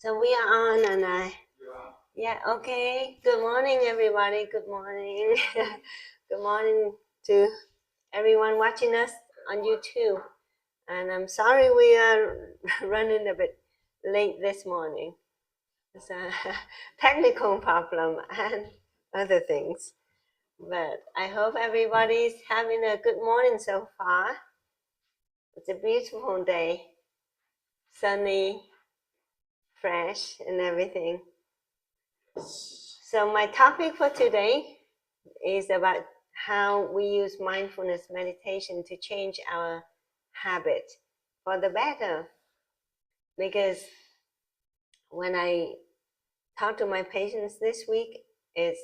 So we are on, and yeah, okay. Good morning, everybody. Good morning. Good morning to everyone watching us on YouTube. And I'm sorry we are running a bit late this morning. It's a technical problem and other things. But I hope everybody's having a good morning so far. It's a beautiful day, sunny, fresh, and everything. So my topic for today is about how we use mindfulness meditation to change our habit for the better. Because when I talk to my patients this week, it's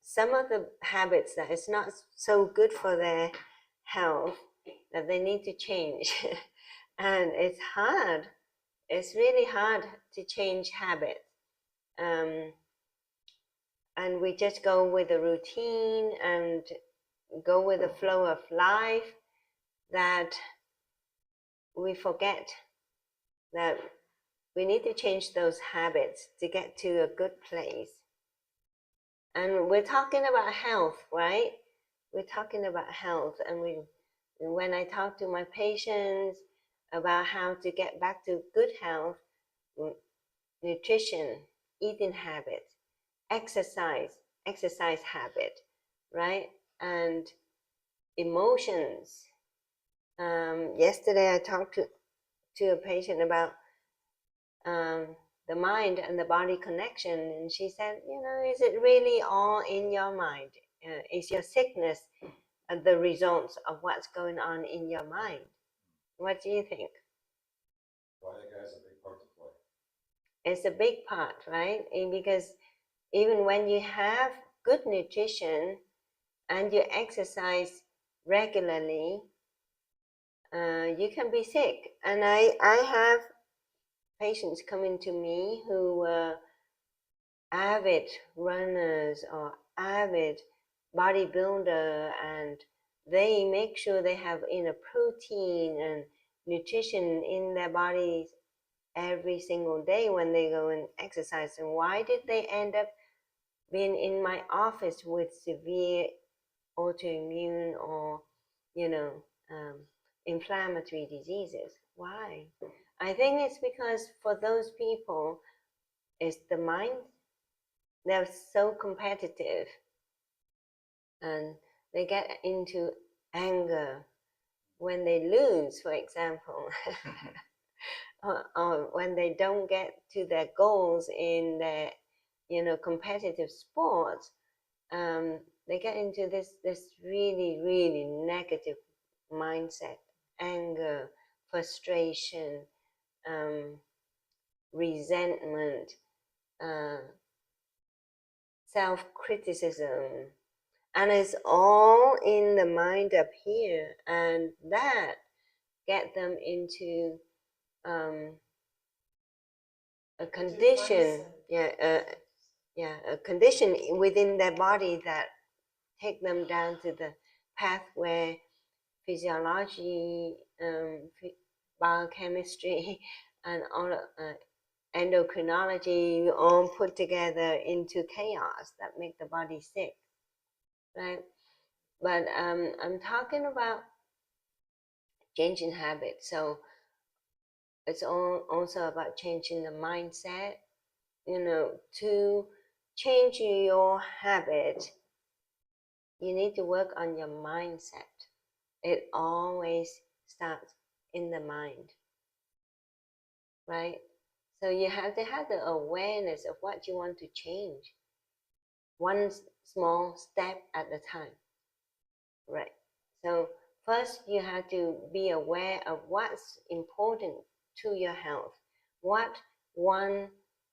some of the habits that is not so good for their health that they need to change. And it's hard. It's really hard to change habits. And we just go with the routine and go with the flow of life, that we forget that we need to change those habits to get to a good place. And we're talking about health, right? We're talking about health, and when I talk to my patients about how to get back to good health, nutrition, eating habits, exercise habit, right? And emotions. Yesterday I talked to a patient about the mind and the body connection, and she said, is it really all in your mind? Is your sickness the results of what's going on in your mind? What do you think? Well, I think it has a big part to play. It's a big part, right? Because even when you have good nutrition and you exercise regularly, you can be sick. And I have patients coming to me who were avid runners or avid bodybuilder, and they make sure they have enough protein and nutrition in their bodies every single day when they go and exercise. And why did they end up being in my office with severe autoimmune or inflammatory diseases? Why? I think it's because for those people, it's the mind. They're so competitive, and they get into anger when they lose, for example. or when they don't get to their goals in their competitive sports. They get into this really, really negative mindset, anger, frustration, resentment, self-criticism, and it's all in the mind up here, and that get them into a condition, a condition within their body that take them down to the path where physiology, biochemistry, and all endocrinology all put together into chaos that make the body sick, right? But I'm talking about changing habits. So it's also about changing the mindset. To change your habit, you need to work on your mindset. It always starts in the mind, right? So you have to have the awareness of what you want to change, one small step at a time, right? So first you have to be aware of what's important to your health. What one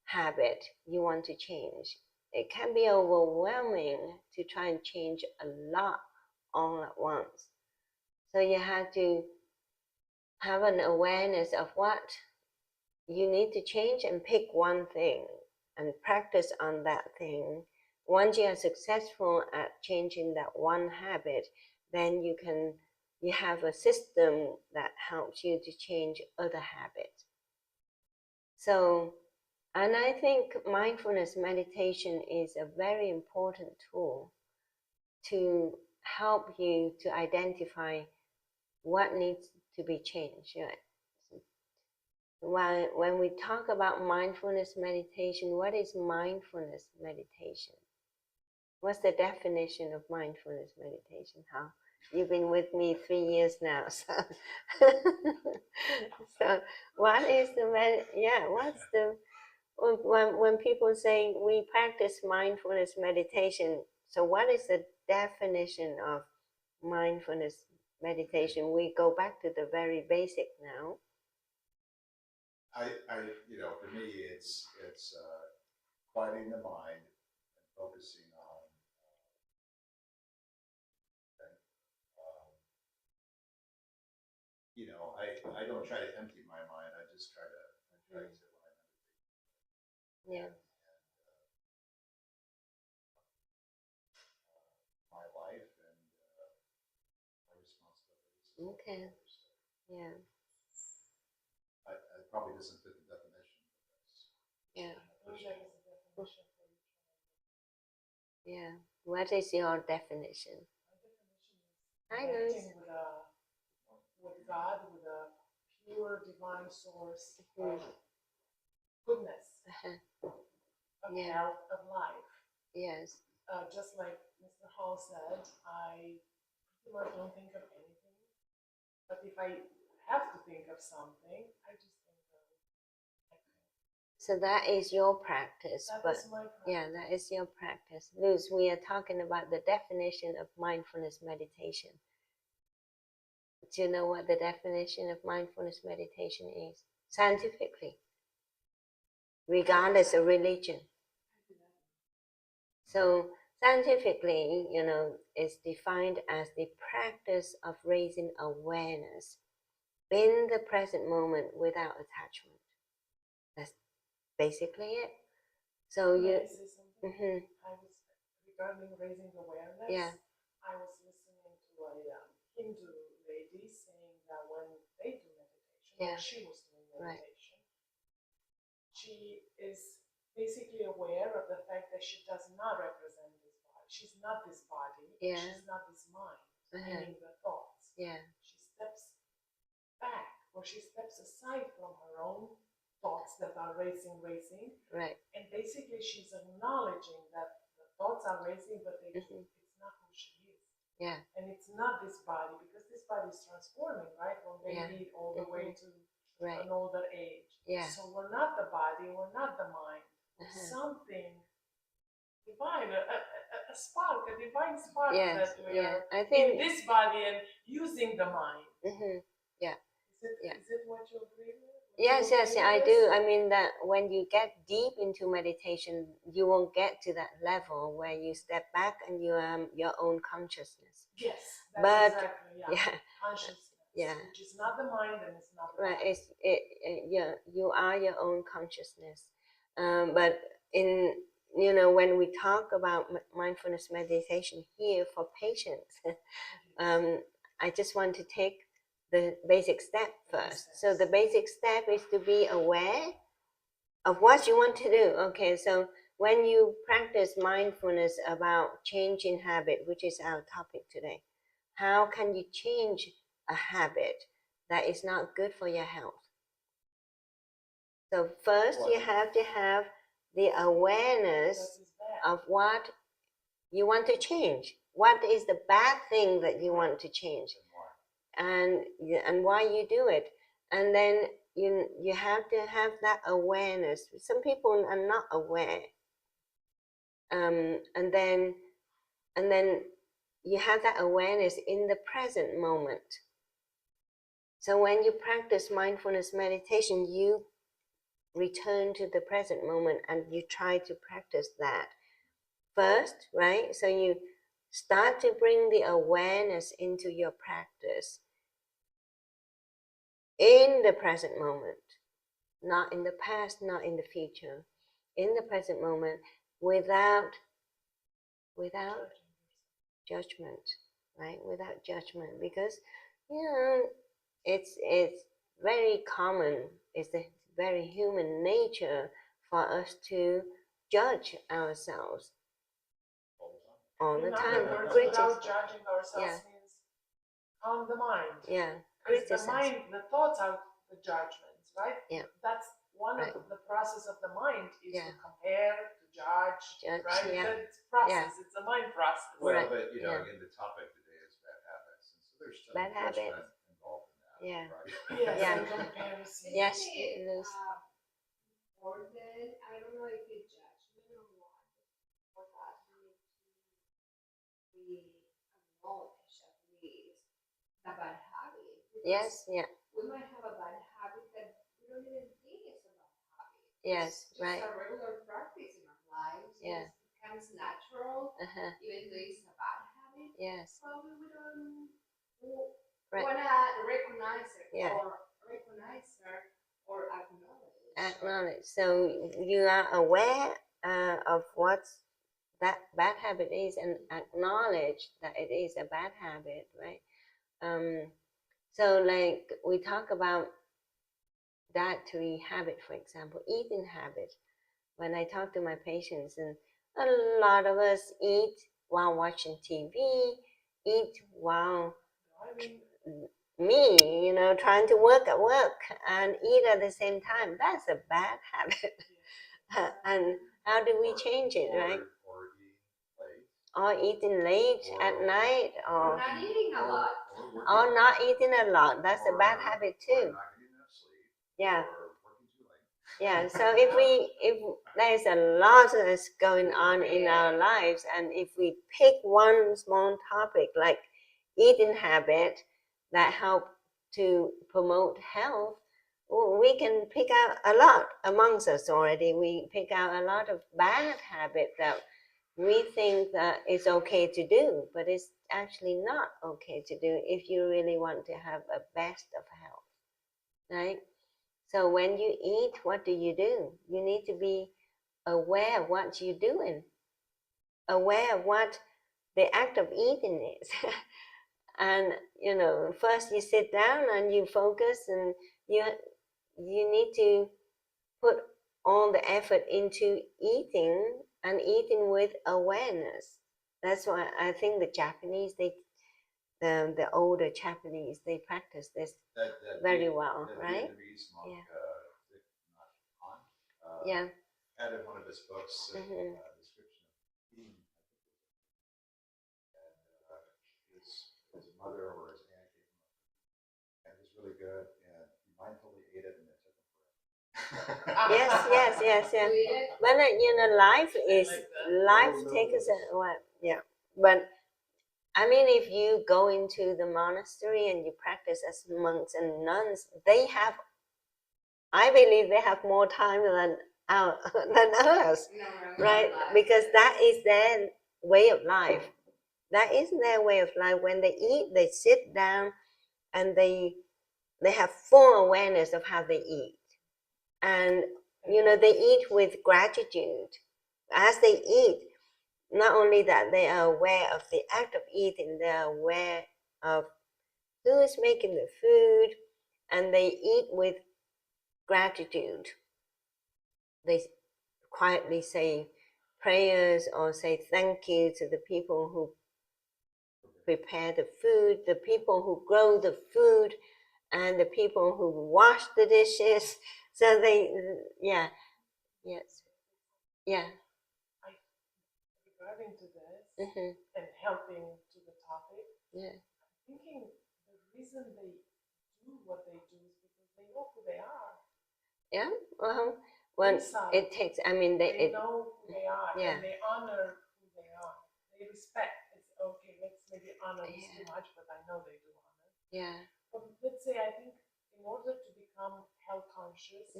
habit you want to change. It can be overwhelming to try and change a lot all at once. So you have to have an awareness of what you need to change and pick one thing and practice on that thing. Once you are successful at changing that one habit, then you have a system that helps you to change other habits. So, and I think mindfulness meditation is a very important tool to help you to identify what needs to be changed. Right? When we talk about mindfulness meditation, what is mindfulness meditation? What's the definition of mindfulness meditation? How you've been with me 3 years now, so so what is the what's the when people say we practice mindfulness meditation, so what is the definition of mindfulness meditation? We go back to the very basic now. For me, it's quieting the mind and focusing on. I don't try to empty my mind. I just try to Yeah. my life and my responsibilities. Okay. Yeah. It probably doesn't fit the definition. Yeah. Yeah. What is your definition? My definition is with God, with a pure divine source of goodness, of health, of life. Yes. Just like Mr. Hall said, I pretty much don't think of anything. But if I have to think of something, I just think of anything. So that is your practice. That is my practice. Yeah, that is your practice. Luz, we are talking about the definition of mindfulness meditation. Do you know what the definition of mindfulness meditation is? Scientifically, regardless of religion. So scientifically, it's defined as the practice of raising awareness in the present moment without attachment. That's basically it. So I was regarding raising awareness. Yeah. I was listening to a Hindu lady saying that when they do meditation, or she was doing meditation, she is basically aware of the fact that she does not represent this body. She's not this body. Yeah. She's not this mind, meaning the thoughts. Yeah. She steps back, or she steps aside from her own thoughts that are racing. Right. And basically she's acknowledging that the thoughts are racing, but it's not who she is. Yeah. And it's not this body, because this body is transforming, right? From baby all the way to an older age. Yeah. So we're not the body, we're not the mind. Something divine, a spark, a divine spark that we are in this body and using the mind. Yeah. Is it what you agree with? Yes, I do. I mean that when you get deep into meditation, you won't get to that level where you step back and you are your own consciousness. Yes, that's exactly, consciousness. Yeah. Which is not the mind and it's not the right. body. You are your own consciousness. But when we talk about mindfulness meditation here for patients, I just want to take the basic step first. So the basic step is to be aware of what you want to do. Okay, so when you practice mindfulness about changing habit, which is our topic today, how can you change a habit that is not good for your health? So first you have to have the awareness of what you want to change. What is the bad thing that you want to change? And why you do it, and then you have to have that awareness. Some people are not aware, and then you have that awareness in the present moment. So when you practice mindfulness meditation, you return to the present moment and you try to practice that first, right? So you start to bring the awareness into your practice in the present moment, not in the past, not in the future, in the present moment, without judgment, right? Without judgment, because it's very common. It's the very human nature for us to judge ourselves all the In time. other words, Critic, without judging ourselves yeah, means calm the mind. yeah, Because the criticize, mind, the thoughts are the judgments, right? yeah, That's one right, of the process of the mind is yeah, to compare, to judge, judge, right? yeah, It's process. It's a mind process. Well, right, but you know, yeah, again, the topic today is bad habits, and so there's still bad judgment habits, involved in that, yeah, right? Yes, yeah, and comparison. yes, Isn't it Luz, more than, I don't know if it's judgment or what, or that we acknowledge at least the bad habit. yes, yeah, We might have a bad habit that we don't even think it's a bad habit. yes, It's right, just a regular practice in our lives. yeah, It becomes natural, uh-huh, even though it's a bad habit. yes, Probably we don't right, want to recognize it yeah, or acknowledge. acknowledge. So you are aware of what that bad habit is and acknowledge that it is a bad habit, right? So like we talk about dietary habit, for example, eating habit. When I talk to my patients, and a lot of us eat while watching TV, eat while me, trying to work at work and eat at the same time. That's a bad habit. And how do we change it, right? Or eating late at night, Or not eating a lot. or not eating a lot. That's a bad habit too. Yeah. Yeah. So if there's a lot that's going on in our lives, and if we pick one small topic like eating habit that help to promote health, we can pick out a lot amongst us already. We pick out a lot of bad habits that we think that it's okay to do, but it's actually not okay to do if you really want to have a best of health, right? So when you eat, what do? You need to be aware of what you're doing, aware of what the act of eating is. And first you sit down and you focus, and you need to put all the effort into eating, and eating with awareness. That's why I think the Japanese, the older Japanese, they practice this very well, right? Vietnamese monk, Yeah. yeah. Yeah. Had in one of his books a description of eating, and his mother or his aunt gave him and it was really good, and he mindfully ate it, and it took him forever. Yes. But life takes a while. Yeah. But I mean, if you go into the monastery and you practice as monks and nuns, I believe they have more time than us, right? Because that is their way of life. That is their way of life. When they eat, they sit down, and they have full awareness of how they eat, and they eat with gratitude. As they eat, not only that, they are aware of the act of eating, they are aware of who is making the food, and they eat with gratitude. They quietly say prayers or say thank you to the people who prepare the food, the people who grow the food, and the people who wash the dishes. So yes, yeah. Regarding to this Mm-hmm. and helping to the topic, Yeah. I'm thinking the reason they do what they do is because they know who they are. Yeah. Well, it takes. I mean, they know who they are, yeah. and they honor who they are. They respect. It's okay. Let's maybe honor this too much, but I know they do honor. Yeah. But let's say I think in order to become health conscious,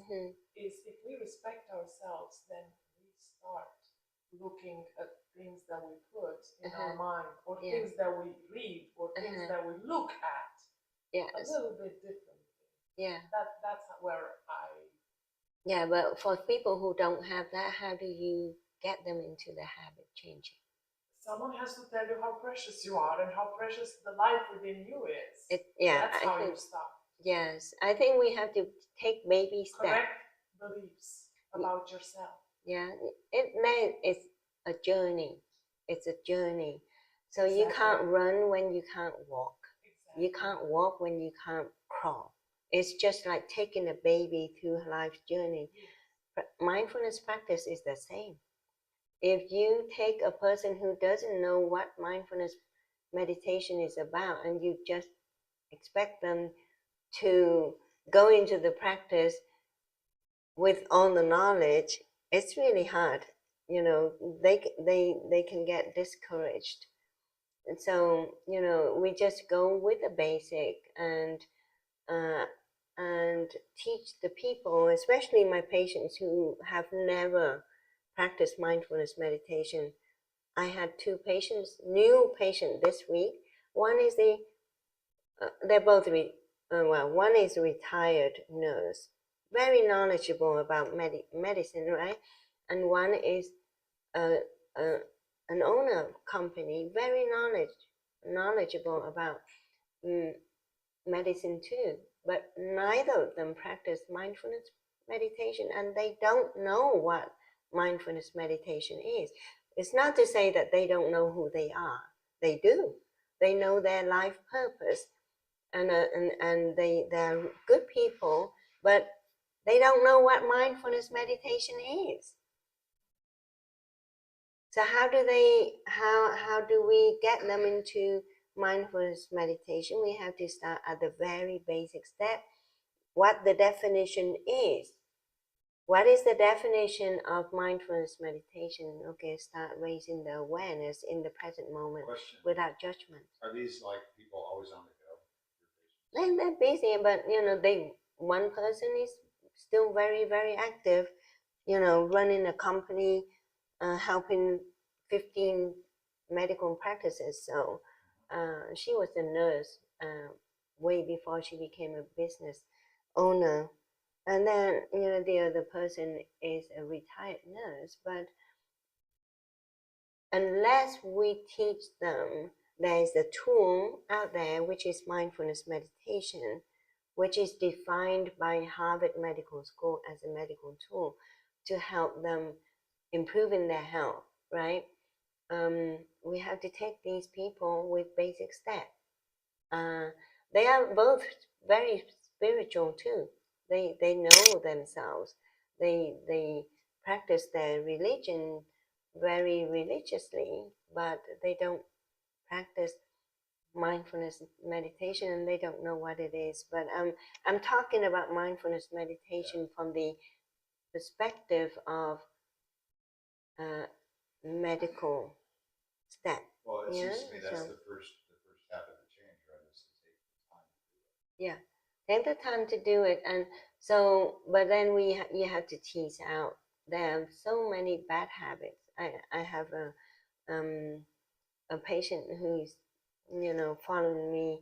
is if we respect ourselves, then we start looking at things that we put in our mind, or things that we read, or things that we look at a little bit differently. Yeah. That's where I. Yeah, but for people who don't have that, how do you get them into the habit changing? Someone has to tell you how precious you are and how precious the life within you is. That's how you start. Yes, I think we have to take baby steps. Correct. beliefs about yourself. Yeah, it's a journey. It's a journey. So you Exactly. can't run when you can't walk. Exactly. You can't walk when you can't crawl. It's just like taking a baby through life's journey. Yes. Mindfulness practice is the same. If you take a person who doesn't know what mindfulness meditation is about and you just expect them to go into the practice with all the knowledge, it's really hard. You know, they can get discouraged. And so, you know, we just go with the basic uh, and teach the people, especially my patients who have never practiced mindfulness meditation. I had two patients, new patient this week. One is they're both well, one is a retired nurse, very knowledgeable about medicine, right? And one is a, a an owner of company, very knowledgeable about medicine too. But neither of them practice mindfulness meditation, and they don't know what mindfulness meditation is. It's not to say that they don't know who they are. They do. They know their life purpose, and they're good people, but they don't know what mindfulness meditation is. So how do we get them into mindfulness meditation? We have to start at the very basic step, what the definition is. What is the definition of mindfulness meditation? Okay, start raising the awareness in the present moment. Question. Without judgment. Are these like people always on the go? They're busy, but you know, one person is still very, very active, you know, running a company, helping 15 medical practices. So she was a nurse way before she became a business owner. And then, you know, the other person is a retired nurse. But unless we teach them, there is a tool out there which is mindfulness meditation, which is defined by Harvard Medical School as a medical tool to help them improving their health, right? We have to take these people with basic steps. They are both very spiritual too. They know themselves. They practice their religion very religiously, but they don't practice mindfulness meditation, and they don't know what it is. But I'm talking about mindfulness meditation from the perspective of medical step. Well, it Yeah, seems to me that's so the first step of the change, right? Is to take the time to do it. yeah, take the time to do it. And so, but then you have to tease out. There are so many bad habits. I have a patient who's, you know, following me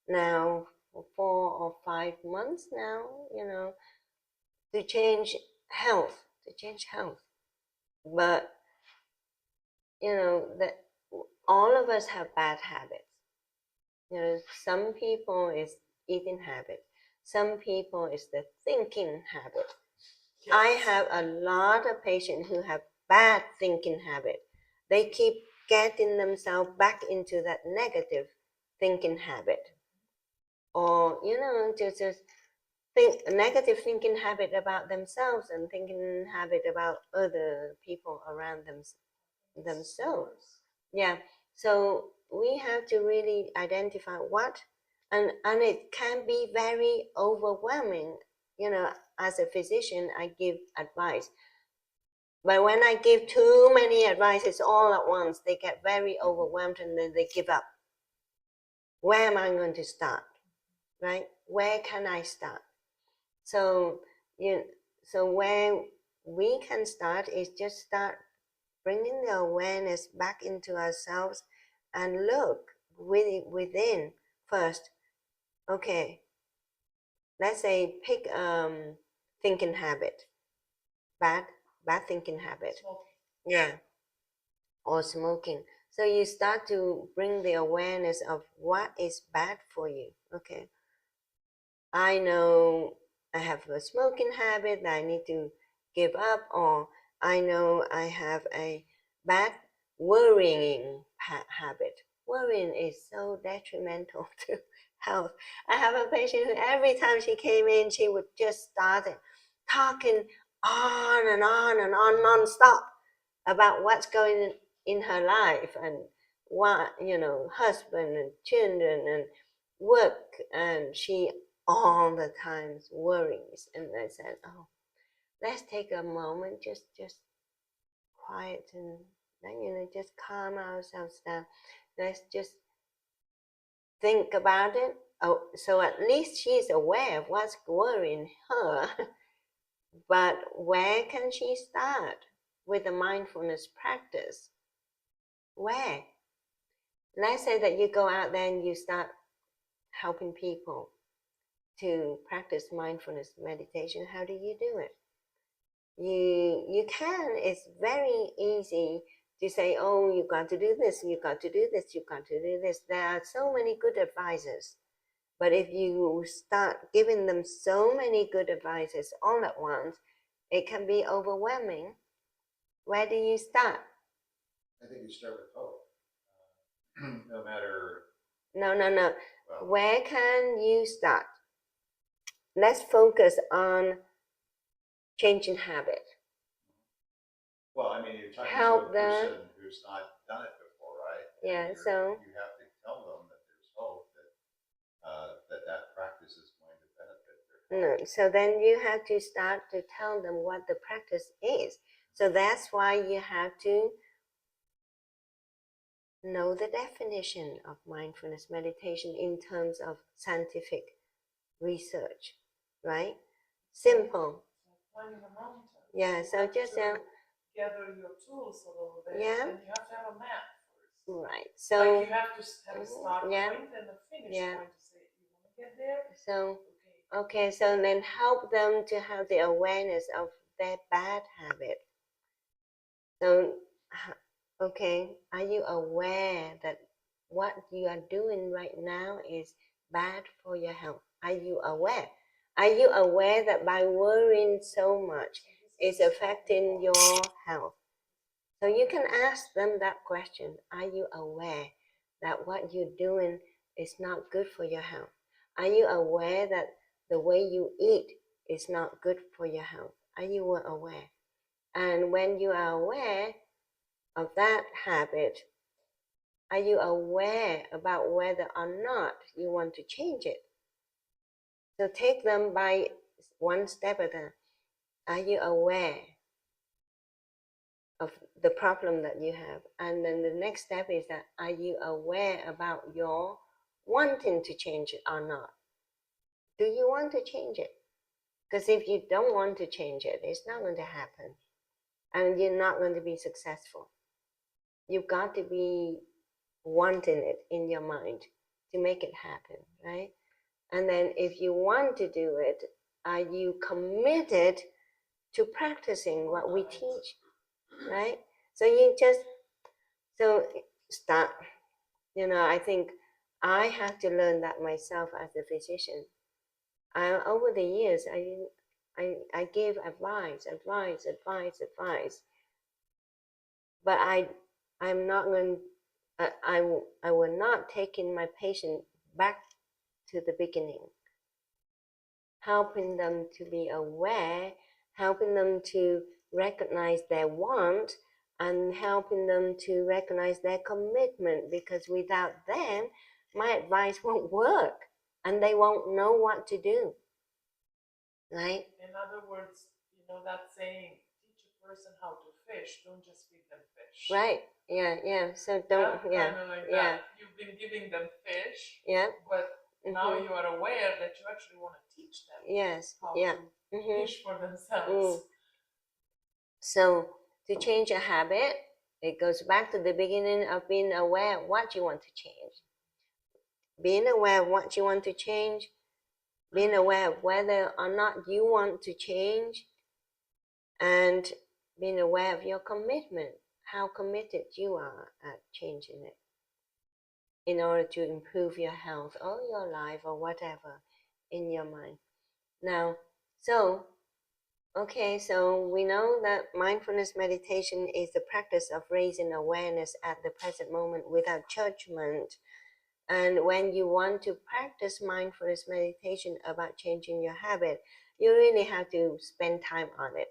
now for 4 or 5 months now, you know, to change health. But you know that all of us have bad habits. You know, some people is eating habit, some people is the thinking habit. Yes. I have a lot of patients who have bad thinking habit. They keep getting themselves back into that negative thinking habit, or you know, just think negative thinking habit about themselves and thinking habit about other people around themselves. Yeah, so we have to really identify what, and it can be very overwhelming. You know, as a physician, I give advice, but when I give too many advices all at once, they get very overwhelmed and then they give up. Where am I going to start? Right? Where can I start? So where we can start is just start bringing the awareness back into ourselves and look within first. Okay, let's say pick thinking habit, bad thinking habit. Smoking. Yeah, or smoking. So you start to bring the awareness of what is bad for you. Okay, I know I have a smoking habit that I need to give up, or I know I have a bad worrying habit. Worrying is so detrimental to health. I have a patient who every time she came in, she would just start talking on and on and on non-stop about what's going in her life and what, husband and children and work, and she all the times worries. And I said, oh, let's take a moment, just quiet, and then just calm ourselves down. Let's just think about it. Oh, so at least she's aware of what's worrying her. But where can she start with the mindfulness practice? Where? Let's say that you go out there and you start helping people to practice mindfulness meditation. How do you do it? You can. It's very easy to say, oh, you got to do this, you got to do this, you got to do this. There are so many good advisors. But if you start giving them so many good advices all at once, it can be overwhelming. Where do you start? I think you start with hope. No matter. No. Well, Where can you start? Let's focus on changing habit. well, I mean, you're talking Help to a them. person who's not done it before, right? Yeah, And so you have to tell them that there's hope that practice is going to benefit their health. no. So then you have to start to tell them what the practice is. So that's why you have to know the definition of mindfulness meditation in terms of scientific research, right? Simple. Climbing a mountain. Yeah, You so have just to gather your tools a little bit, Yeah. and you have to have a map first. right. Like So you have to have a start yeah. point and a finish Yeah. point to say you want to get there. So Okay. okay, so then help them to have the awareness of their bad habit. So okay, are you aware that what you are doing right now is bad for your health? Are you aware? Are you aware that by worrying so much it's affecting your health? So you can ask them that question. Are you aware that what you're doing is not good for your health? Are you aware that the way you eat is not good for your health? Are you aware? And when you are aware of that habit, are you aware about whether or not you want to change it? So take them by one step at a time. Are you aware of the problem that you have? And then the next step is that, are you aware about your wanting to change it or not? Do you want to change it? Because if you don't want to change it, it's not going to happen. And you're not going to be successful. You've got to be wanting it in your mind to make it happen, right? And then if you want to do it, are you committed to practicing what we teach, right? So you just, so start, I think I have to learn that myself as a physician. Over the years, I gave advice, but I'm not going, I will not take in my patient back to the beginning, helping them to be aware, helping them to recognize their want, and helping them to recognize their commitment, because without them, my advice won't work and they won't know what to do, right? In other words, that saying, teach a person how to fish, don't just feed them fish. Right, yeah, so don't, Kind of like that. You've been giving them fish, yeah, but now you are aware that you actually want to teach them yes, how yeah, to fish for themselves. So to change a habit, it goes back to the beginning of being aware of what you want to change. Being aware of what you want to change, being aware of whether or not you want to change, and being aware of your commitment, how committed you are at changing it in order to improve your health or your life or whatever in your mind. Now, So, okay, so we know that mindfulness meditation is the practice of raising awareness at the present moment without judgment. And when you want to practice mindfulness meditation about changing your habit, you really have to spend time on it.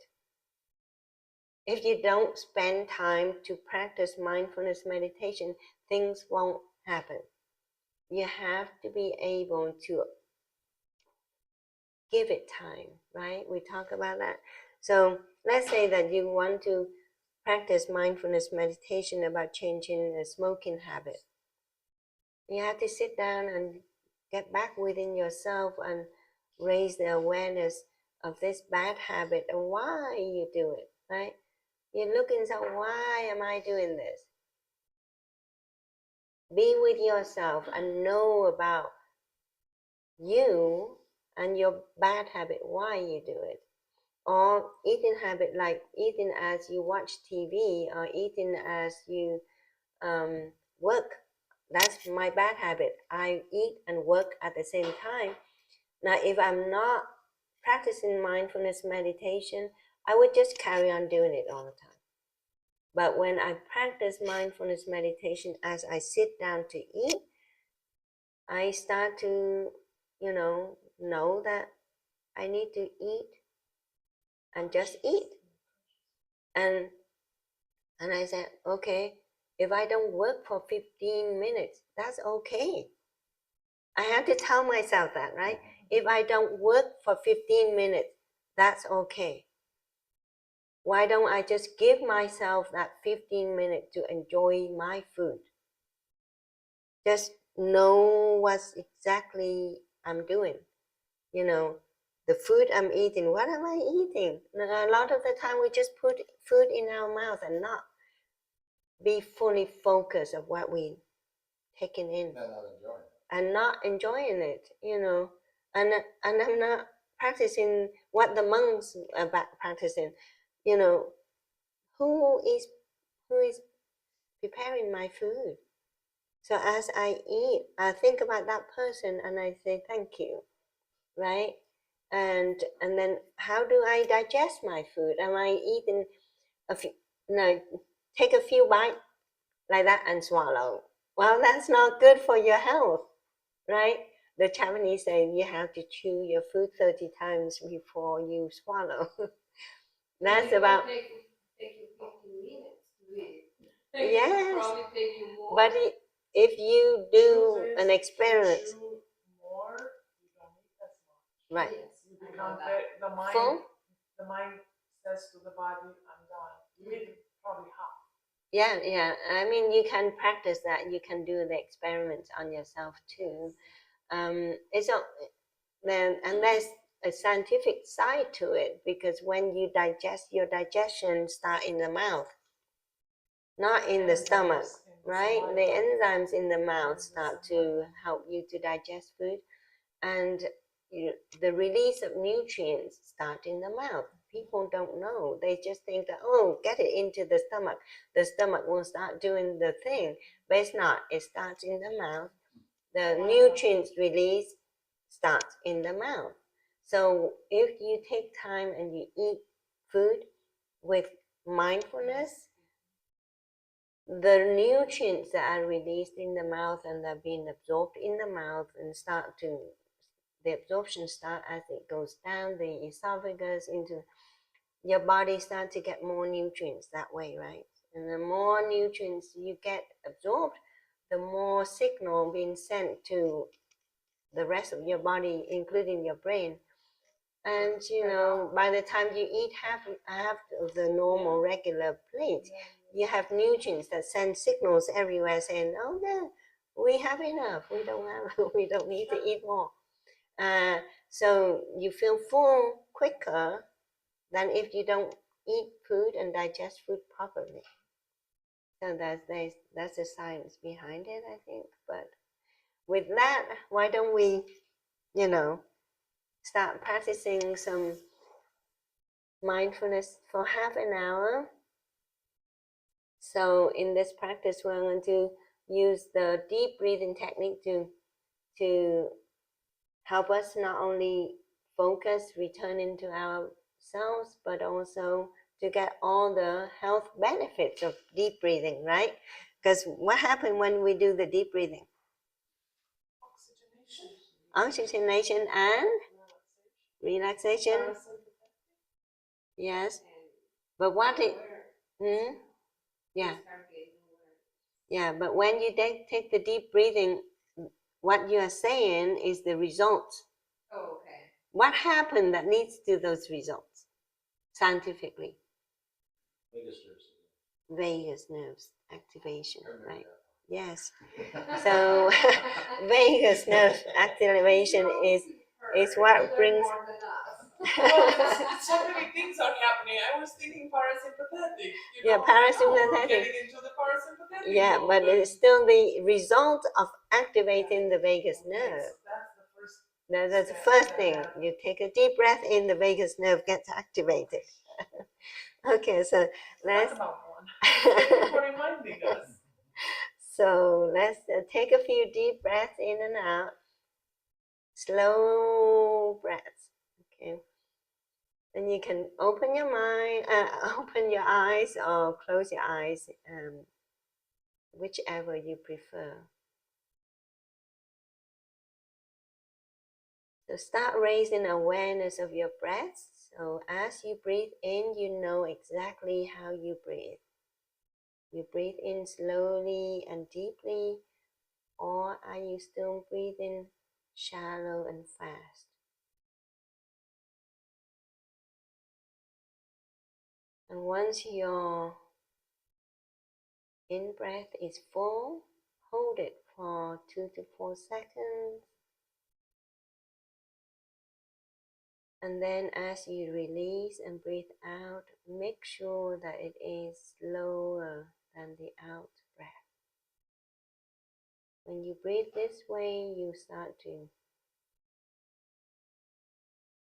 If you don't spend time to practice mindfulness meditation, things won't happen. You have to be able to give it time, right? We talk about that. So let's say that you want to practice mindfulness meditation about changing a smoking habit. You have to sit down and get back within yourself and raise the awareness of this bad habit and why you do it, right? You look inside, why am I doing this? Be with yourself and know about you and your bad habit, why you do it. Or eating habit, like eating as you watch TV or eating as you work. That's my bad habit. I eat and work at the same time. Now, if I'm not practicing mindfulness meditation, I would just carry on doing it all the time. But when I practice mindfulness meditation as I sit down to eat, I start to, know that I need to eat and just eat. And I said, okay, if I don't work for 15 minutes, that's okay. I have to tell myself that, right? If I don't work for 15 minutes, that's okay. Why don't I just give myself that 15 minutes to enjoy my food? Just know what exactly I'm doing. The food I'm eating, what am I eating? A lot of the time we just put food in our mouth and not be fully focused of what we taking in. And not enjoying it, And I'm not practicing what the monks are practicing, who is preparing my food. So as I eat, I think about that person and I say thank you, right? And then how do I digest my food? Am I eating a few, take a few bites like that and swallow? Well, that's not good for your health, right? The Japanese say you have to chew your food 30 times before you swallow. That's about. Take you 15 minutes to eat. Yes. Probably take you more. But if you do an experiment. More, you don't need as much. Right. Yes, You become the mind. Full? The mind says to the body, I'm done. You eat probably half. Yeah. I mean, you can practice that. You can do the experiments on yourself too. There's a scientific side to it, because when you digest, your digestion start in the mouth, not in the stomach, right? The enzymes in the mouth start to help you to digest food, and the release of nutrients start in the mouth. People don't know. They just think that, get it into the stomach will start doing the thing, but it's not. It starts in the mouth. The nutrients release starts in the mouth. So if you take time and you eat food with mindfulness, the nutrients that are released in the mouth and are being absorbed in the mouth and the absorption start as it goes down the esophagus into your body, start to get more nutrients that way, right? And the more nutrients you get absorbed, the more signal being sent to the rest of your body, including your brain. And by the time you eat half of the normal regular plate, you have nutrients that send signals everywhere saying, oh no, we have enough, we don't need to eat more. So you feel full quicker than if you don't eat food and digest food properly. So that's the science behind it, I think. But with that, why don't we, start practicing some mindfulness for half an hour. So in this practice, we're going to use the deep breathing technique to help us not only focus return into ourselves, but also to get all the health benefits of deep breathing, right? Because what happens when we do the deep breathing? Oxygenation and relaxation. Yes. But what it, yeah. Yeah, but when you take the deep breathing, what you are saying is the results. Oh, okay. What happened that leads to those results scientifically? Vagus nerves activation, right? Yes. So vagus nerve activation is what brings. So many things are happening. I was thinking parasympathetic. Yeah, parasympathetic. Getting into the parasympathetic. Yeah, but it's still the result of activating the vagus nerve. So that's the first. That's the first thing. You take a deep breath in, the vagus nerve gets activated. Okay, so let's. That's about one. Thank you for reminding us. So let's take a few deep breaths in and out. Slow breaths. Okay. And you can open your mind, open your eyes, or close your eyes, whichever you prefer. So start raising awareness of your breath. So as you breathe in, you know exactly how you breathe. You breathe in slowly and deeply, or are you still breathing shallow and fast? And once your in-breath is full, hold it for 2 to 4 seconds. And then as you release and breathe out, make sure that it is slower than the out breath. When you breathe this way, you start to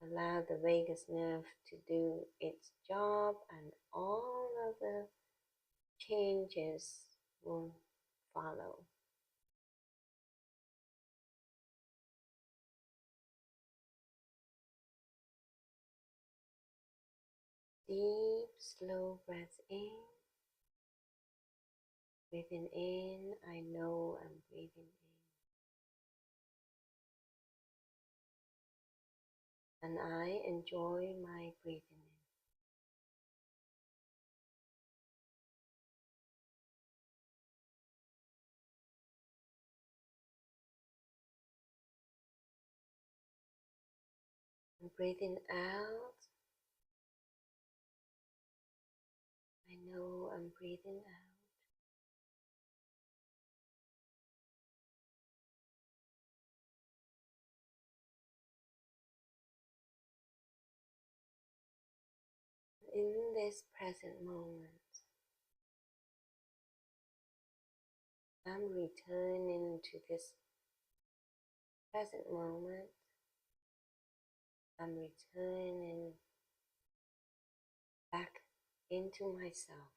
allow the vagus nerve to do its job, and all of the changes will follow. Deep, slow breaths in. Breathing in, I know I'm breathing in. And I enjoy my breathing in. And breathing out, I know I'm breathing out. In this present moment, I'm returning to this present moment. I'm returning back into myself.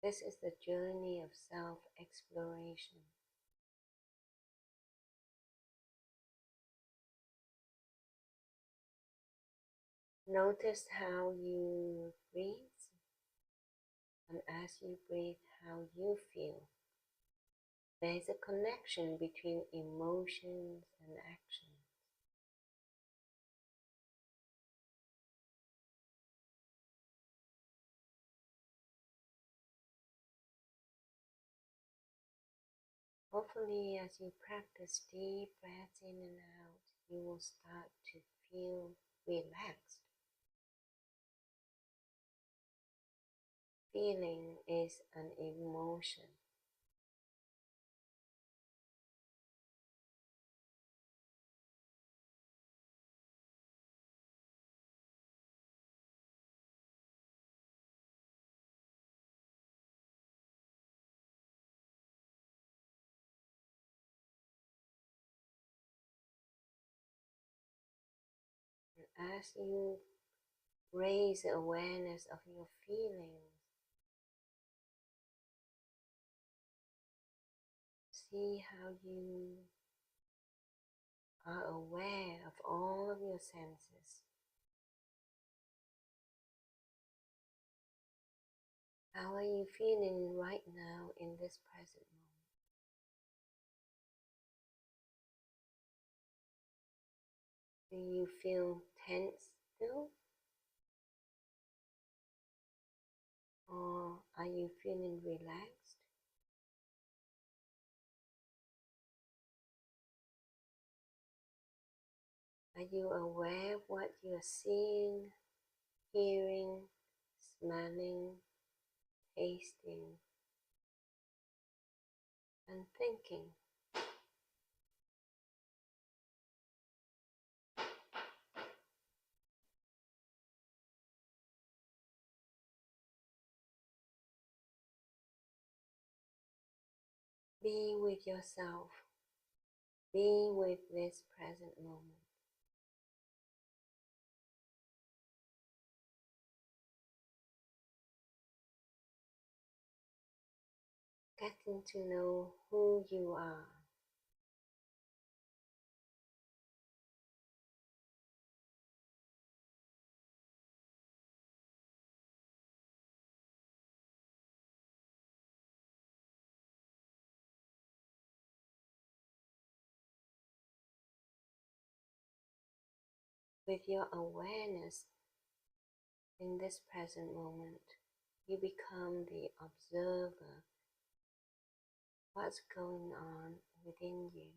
This is the journey of self-exploration. Notice how you breathe, and as you breathe, how you feel. There is a connection between emotions and action. Hopefully, as you practice deep breaths in and out, you will start to feel relaxed. Feeling is an emotion. as you raise the awareness of your feelings, see how you are aware of all of your senses. How are you feeling right now in this present moment? Do you feel tense still? Or are you feeling relaxed? Are you aware of what you are seeing, hearing, smelling, tasting, and thinking? Be with yourself. Be with this present moment. Getting to know who you are. With your awareness in this present moment, you become the observer. What's going on within you?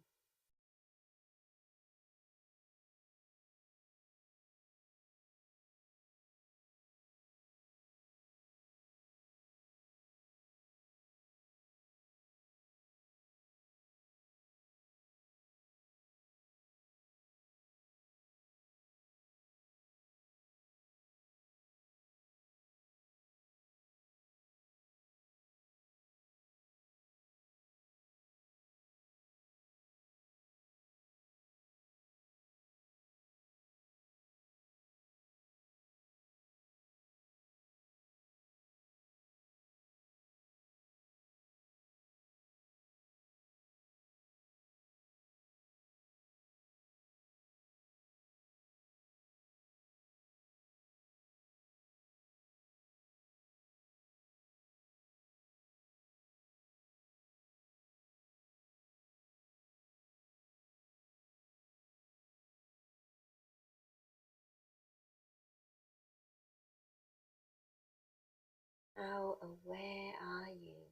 How aware are you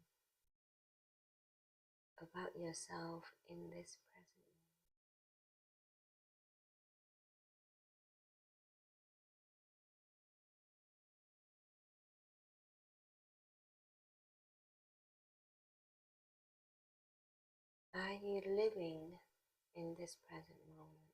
about yourself in this present moment? Are you living in this present moment?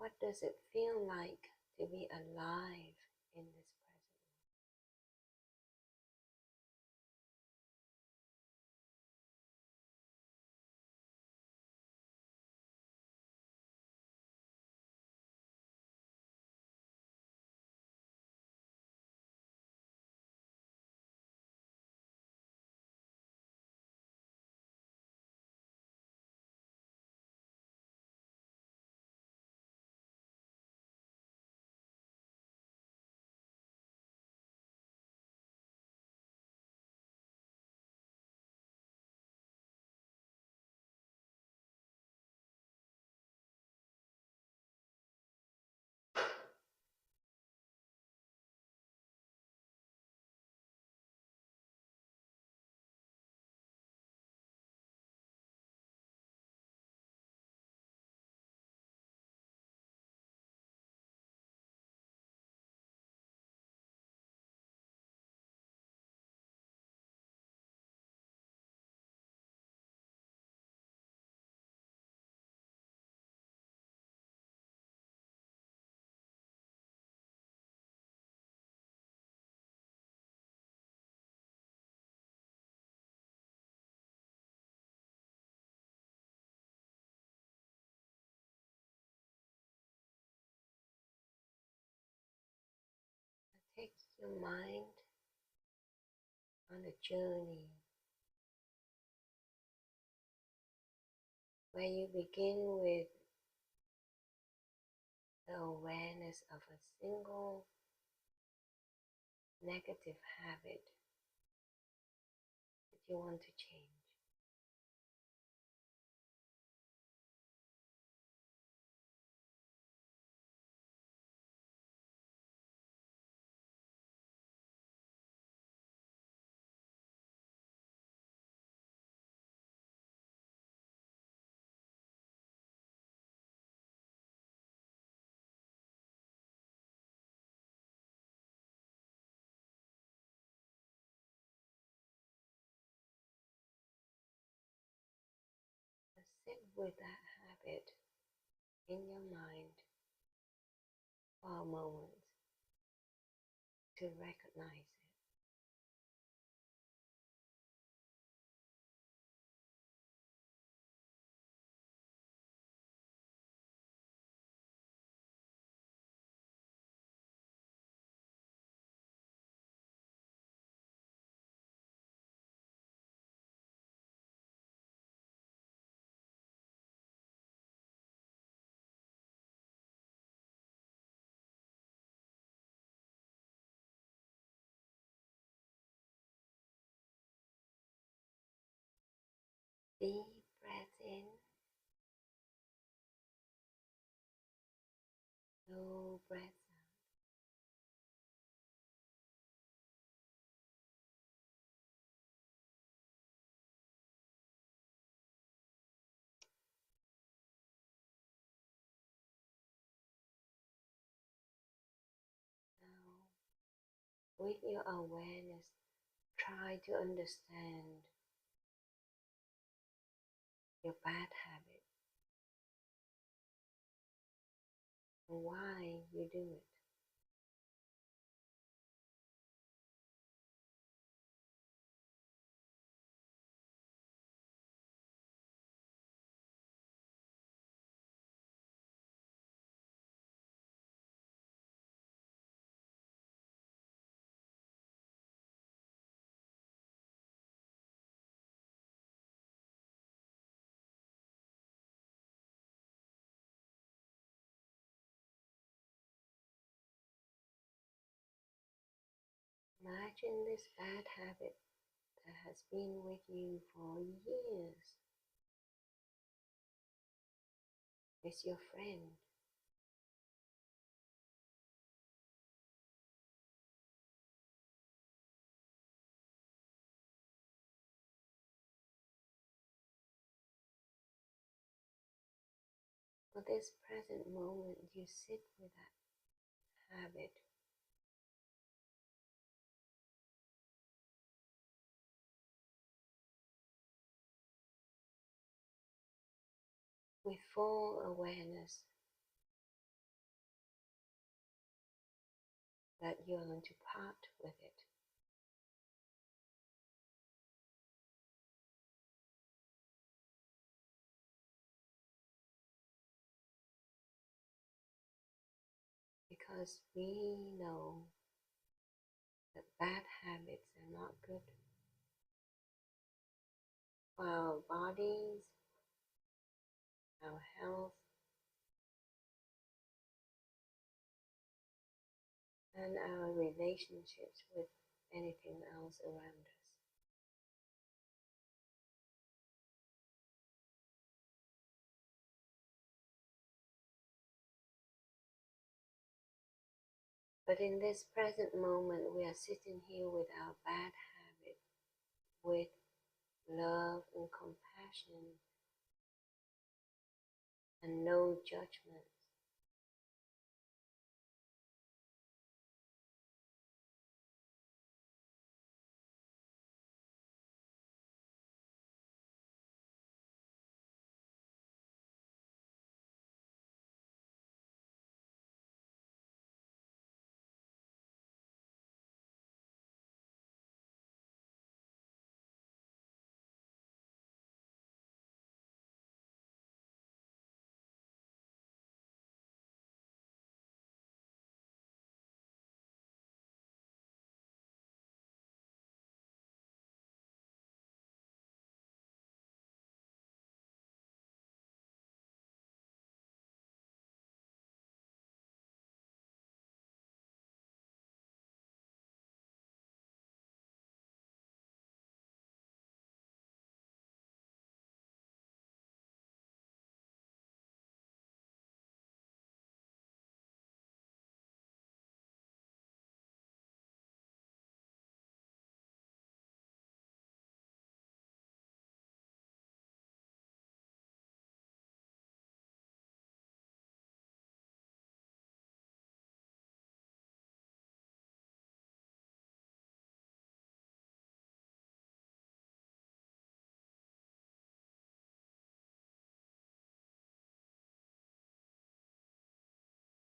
What does it feel like to be alive in this present moment? your mind on a journey where you begin with the awareness of a single negative habit that you want to change. Sit with that habit in your mind for a moment to recognize it. Deep breath in, slow breath out. Now, with your awareness, try to understand your bad habit and why you do it. Imagine this bad habit that has been with you for years is your friend. For this present moment, you sit with that habit. With full awareness that you're going to part with it. Because we know that bad habits are not good for our bodies, our health, and our relationships with anything else around us. But in this present moment, we are sitting here with our bad habit, with love and compassion and no judgment.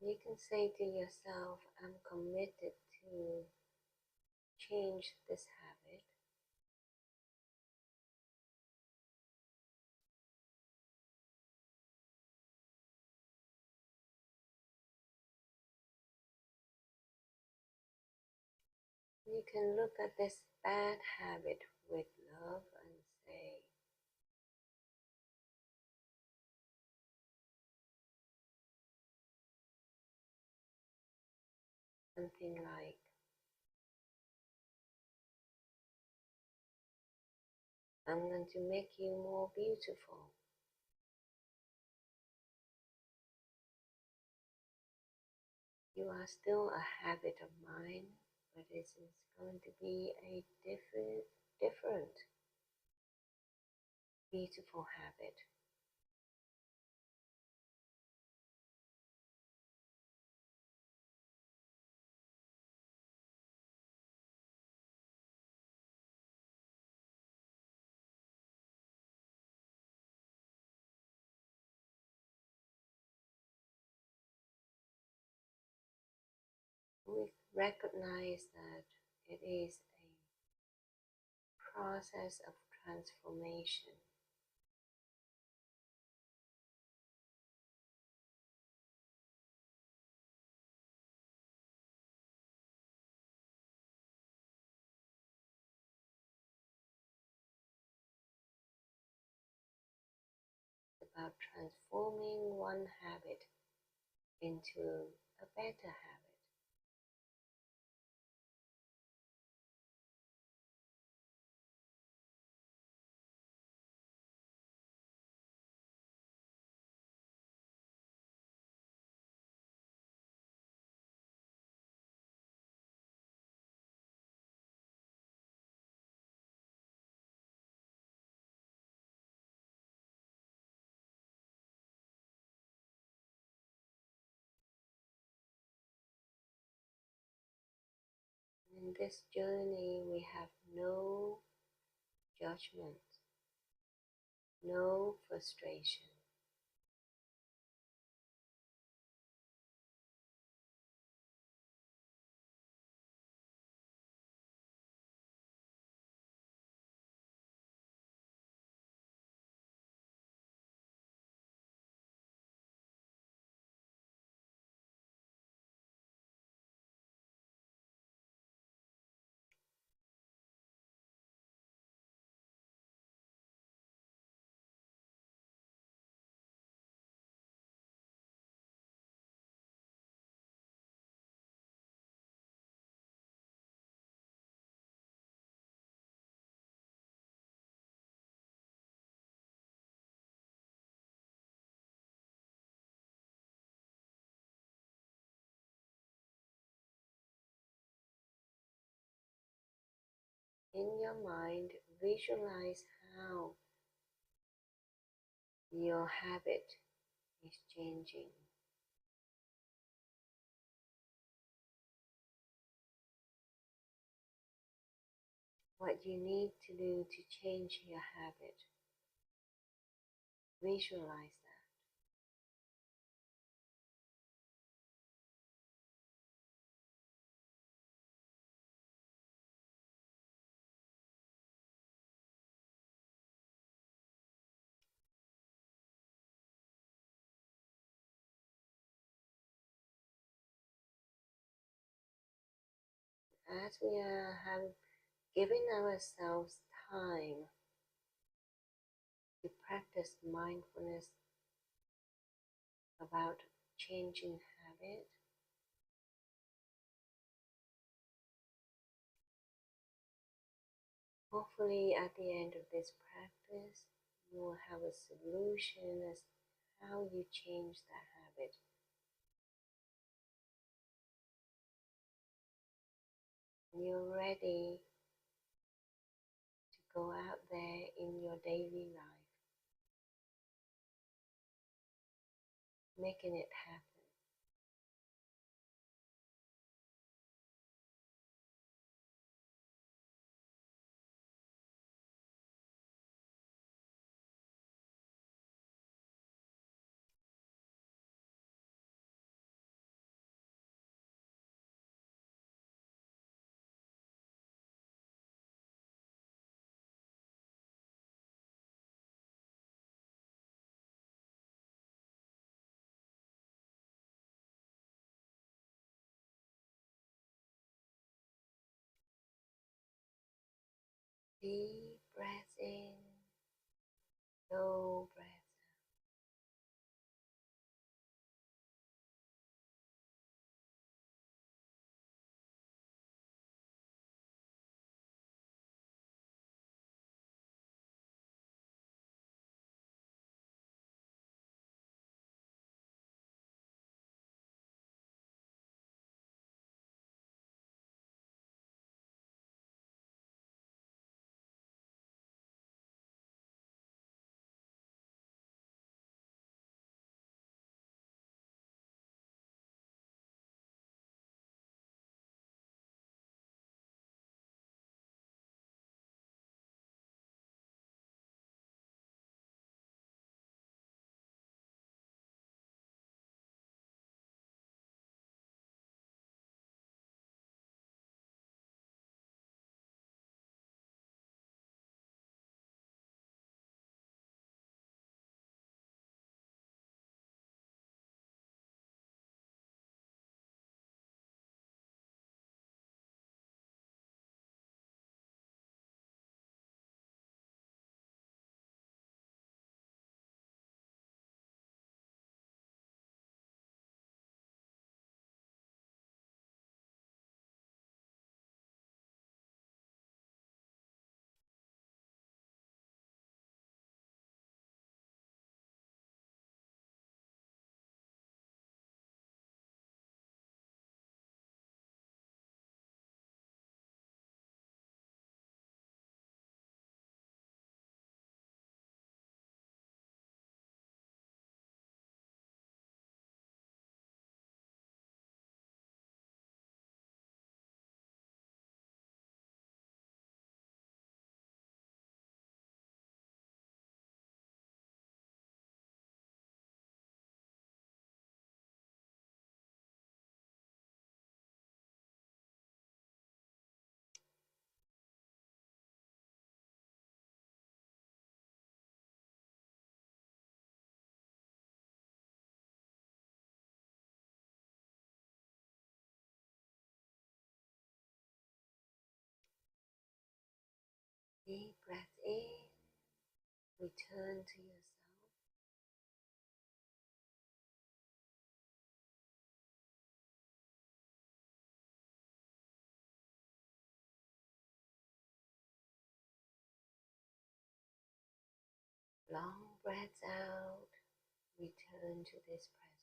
You can say to yourself, I'm committed to change this habit. You can look at this bad habit with love and say, something like, I'm going to make you more beautiful. You are still a habit of mine, but it is going to be a different beautiful habit. We recognize that it is a process of transformation. About transforming one habit into a better habit. In this journey, we have no judgment, no frustration. In your mind, visualize how your habit is changing. What you need to do to change your habit. Visualize that. As we have given ourselves time to practice mindfulness about changing habit, hopefully at the end of this practice, you will have a solution as to how you change that habit. You're ready to go out there in your daily life, making it happen. Deep breath in, slow breath out. Deep breath in, return to yourself. Long breaths out, return to this present.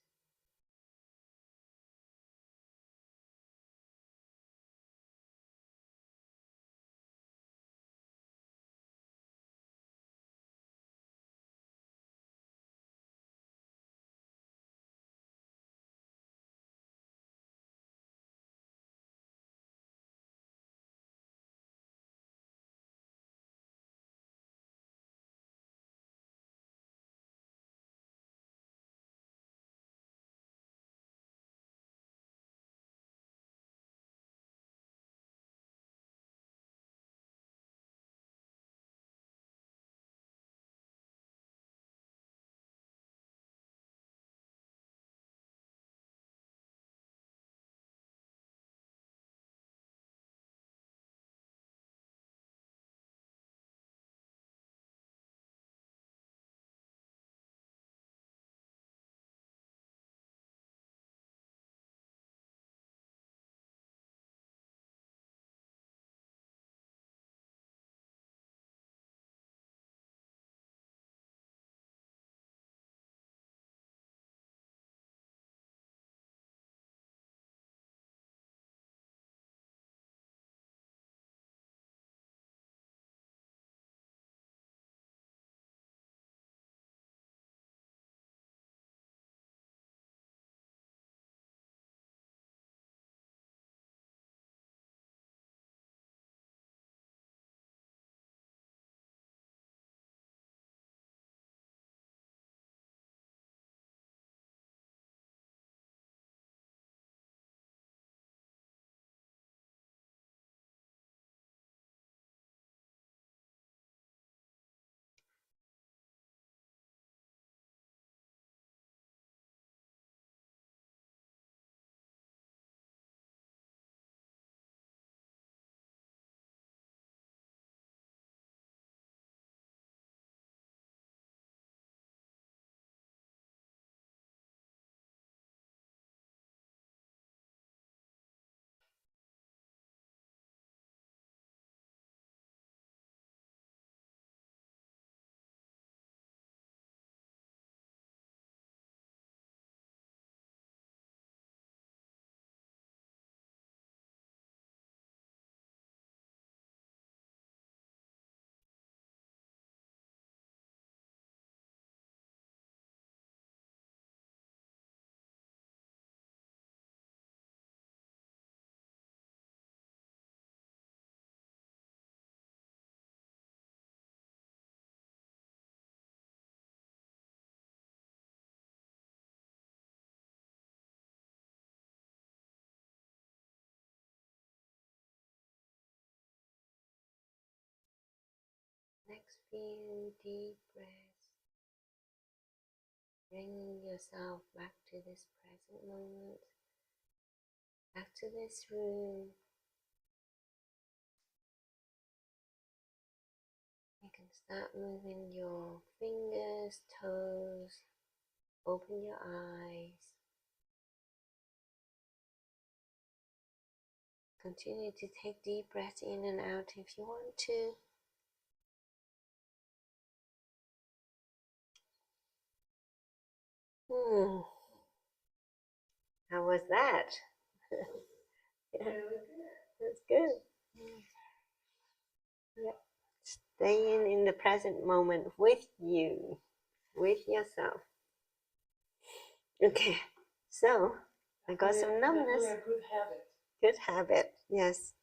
Next few deep breaths. Bring yourself back to this present moment, back to this room. You can start moving your fingers, toes, open your eyes. Continue to take deep breaths in and out if you want to. How was that? Yeah, that's good. Yeah. Staying in the present moment with you, with yourself. Okay, so I got some numbness. A good habit. Good habit, yes.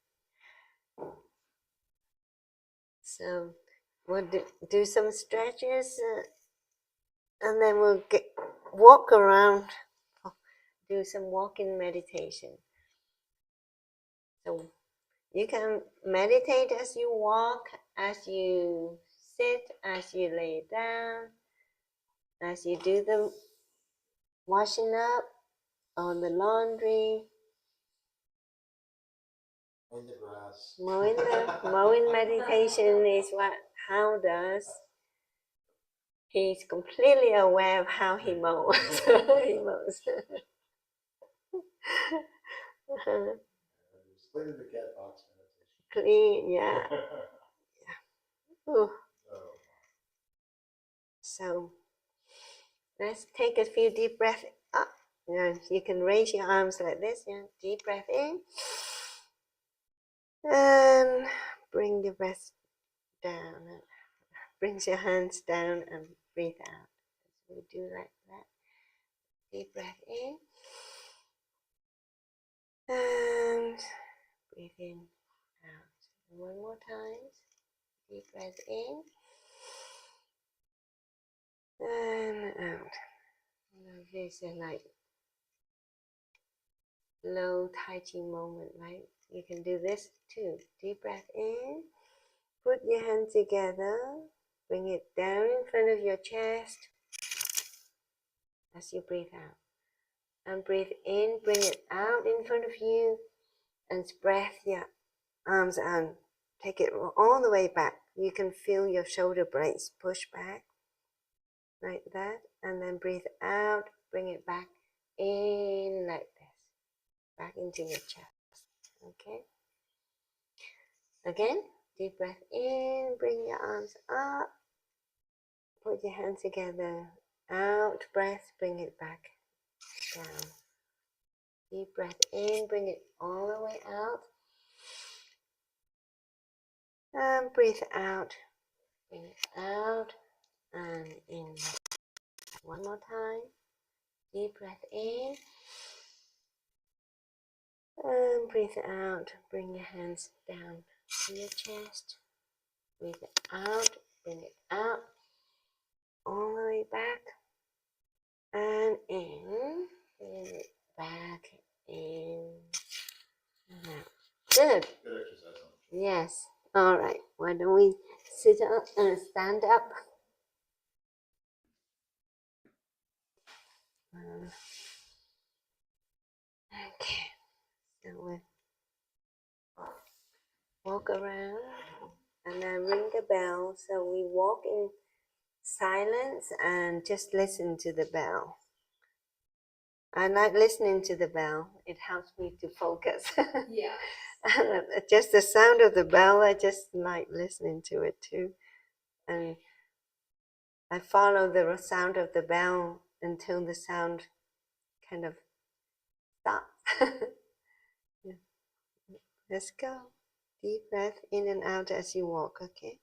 So we'll do some stretches and then we'll walk around, do some walking meditation. So you can meditate as you walk, as you sit, as you lay down, as you do the washing up or the laundry. Mowing the grass. Mowing meditation is what Hao does. He's completely aware of how he mows. He mows. Cleaning the cat box meditation. Clean, yeah. Ooh. So let's take a few deep breaths up. You can raise your arms like this. Yeah. Deep breath in. And bring your breath down. Bring your hands down and breathe out. So we do like that. Deep breath in. And breathe in, out. And one more time. Deep breath in. And out. Now this is like low Tai Chi moment, right? You can do this too. Deep breath in. Put your hands together. Bring it down in front of your chest as you breathe out. And breathe in, bring it out in front of you, and spread your arms and take it all the way back. You can feel your shoulder blades push back, like that. And then breathe out, bring it back in like this, back into your chest. Okay? Again, deep breath in, bring your arms up, put your hands together, out, breath, bring it back down. Deep breath in, bring it all the way out. And breathe out, bring it out and in. One more time. Deep breath in. And breathe out, bring your hands down to your chest. Breathe it out, bring it out, all the way back. And in, bring it back in. And out. Good. Good exercise. Yes. All right. Why don't we sit up and stand up? Okay. So we'll walk around and then ring the bell. So we walk in silence and just listen to the bell. I like listening to the bell. It helps me to focus. Yeah. Just the sound of the bell, I just like listening to it too. And I follow the sound of the bell until the sound kind of stops. Yeah. Let's go. Deep breath in and out as you walk, okay?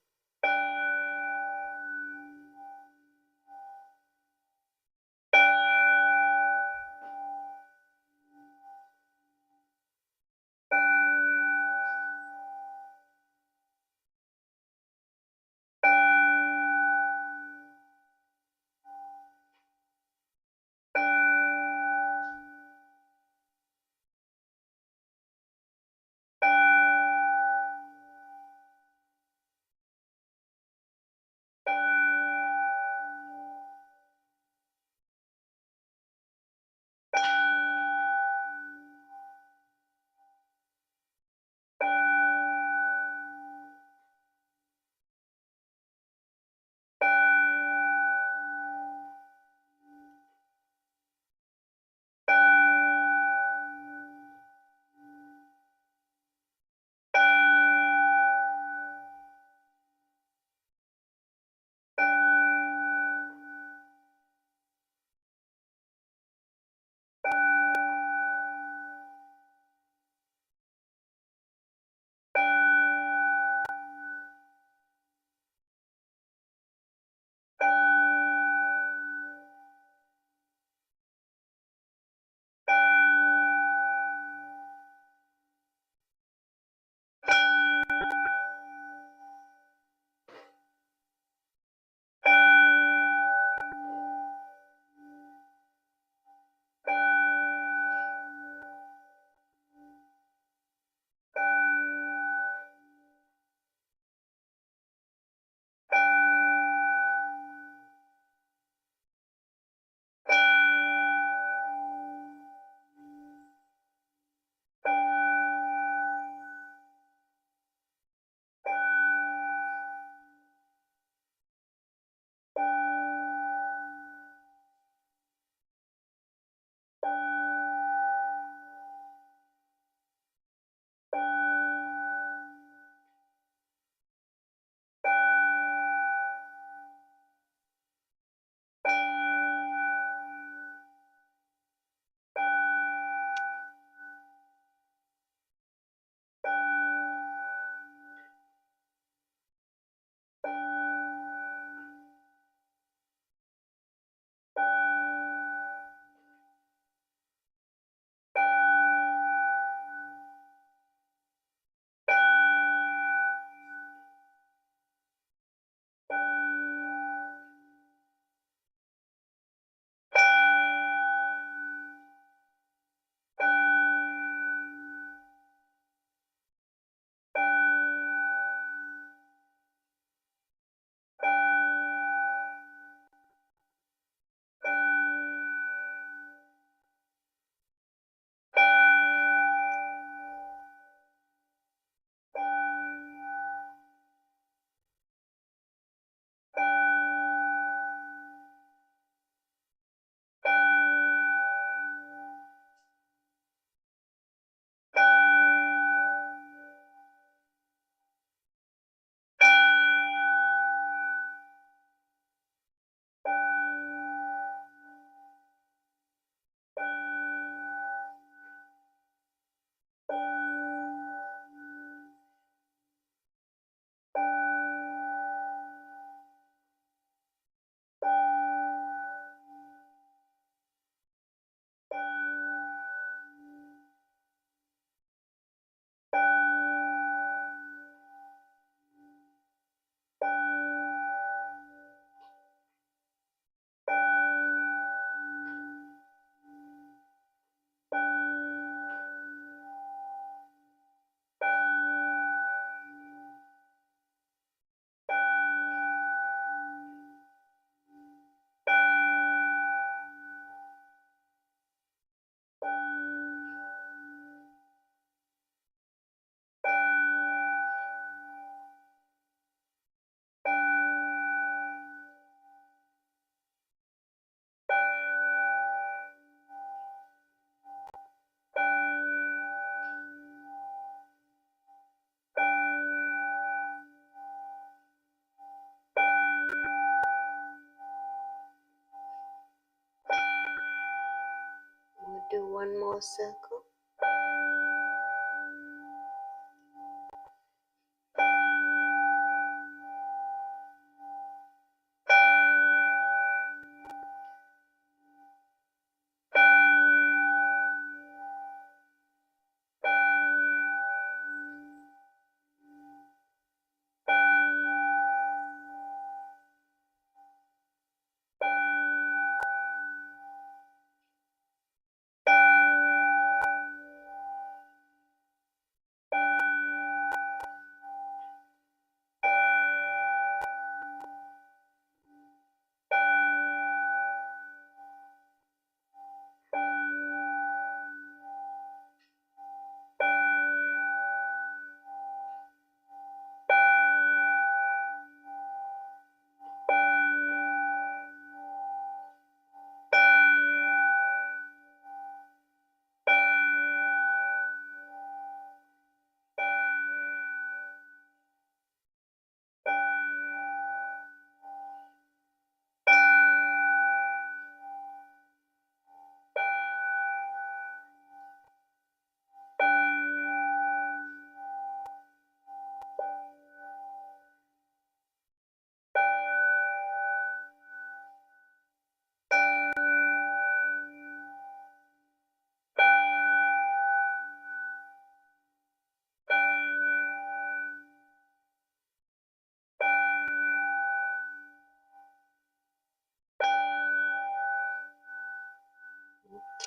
do one more circle.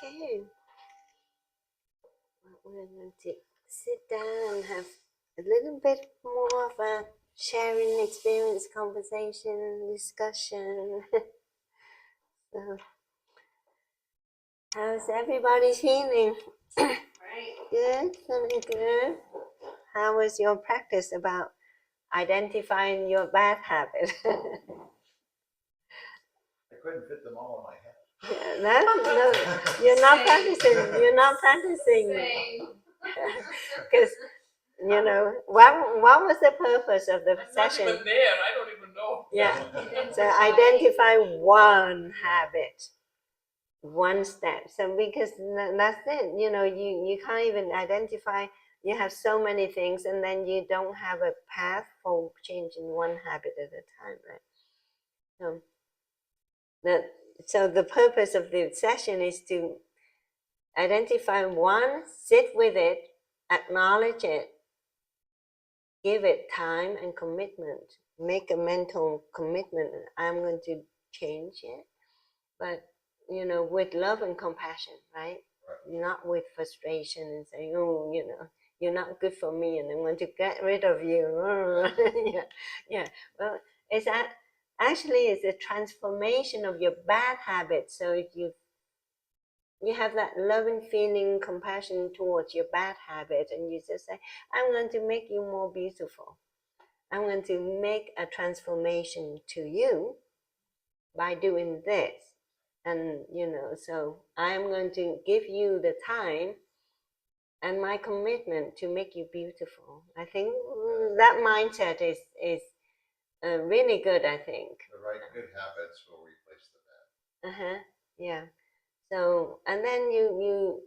Okay. We're going to sit down and have a little bit more of a sharing experience, conversation, discussion. So, how's everybody feeling? Right. Good? Feeling good? How was your practice about identifying your bad habit? I couldn't fit them all in my head. Yeah, no, you're not Same. practicing. You're not practicing. Same. Because, you know, what was the purpose of the I'm session? not even there. I don't even know. Yeah. So identify one habit, one step. So because that's it, you know, you can't even identify. You have so many things, and then you don't have a path for changing one habit at a time, right? So the purpose of the session is to identify one, sit with it, acknowledge it, give it time and commitment. Make a mental commitment. I'm going to change it, but you know, with love and compassion, right? Not with frustration and saying, oh, you know, you're not good for me, and I'm going to get rid of you. Yeah. Well, actually it's a transformation of your bad habits. So if you have that loving feeling, compassion towards your bad habit, and you just say, I'm going to make you more beautiful. I'm going to make a transformation to you by doing this. And, you know, so I'm going to give you the time and my commitment to make you beautiful. I think that mindset is really good, I think. The right good habits will replace the bad. Yeah. So, and then you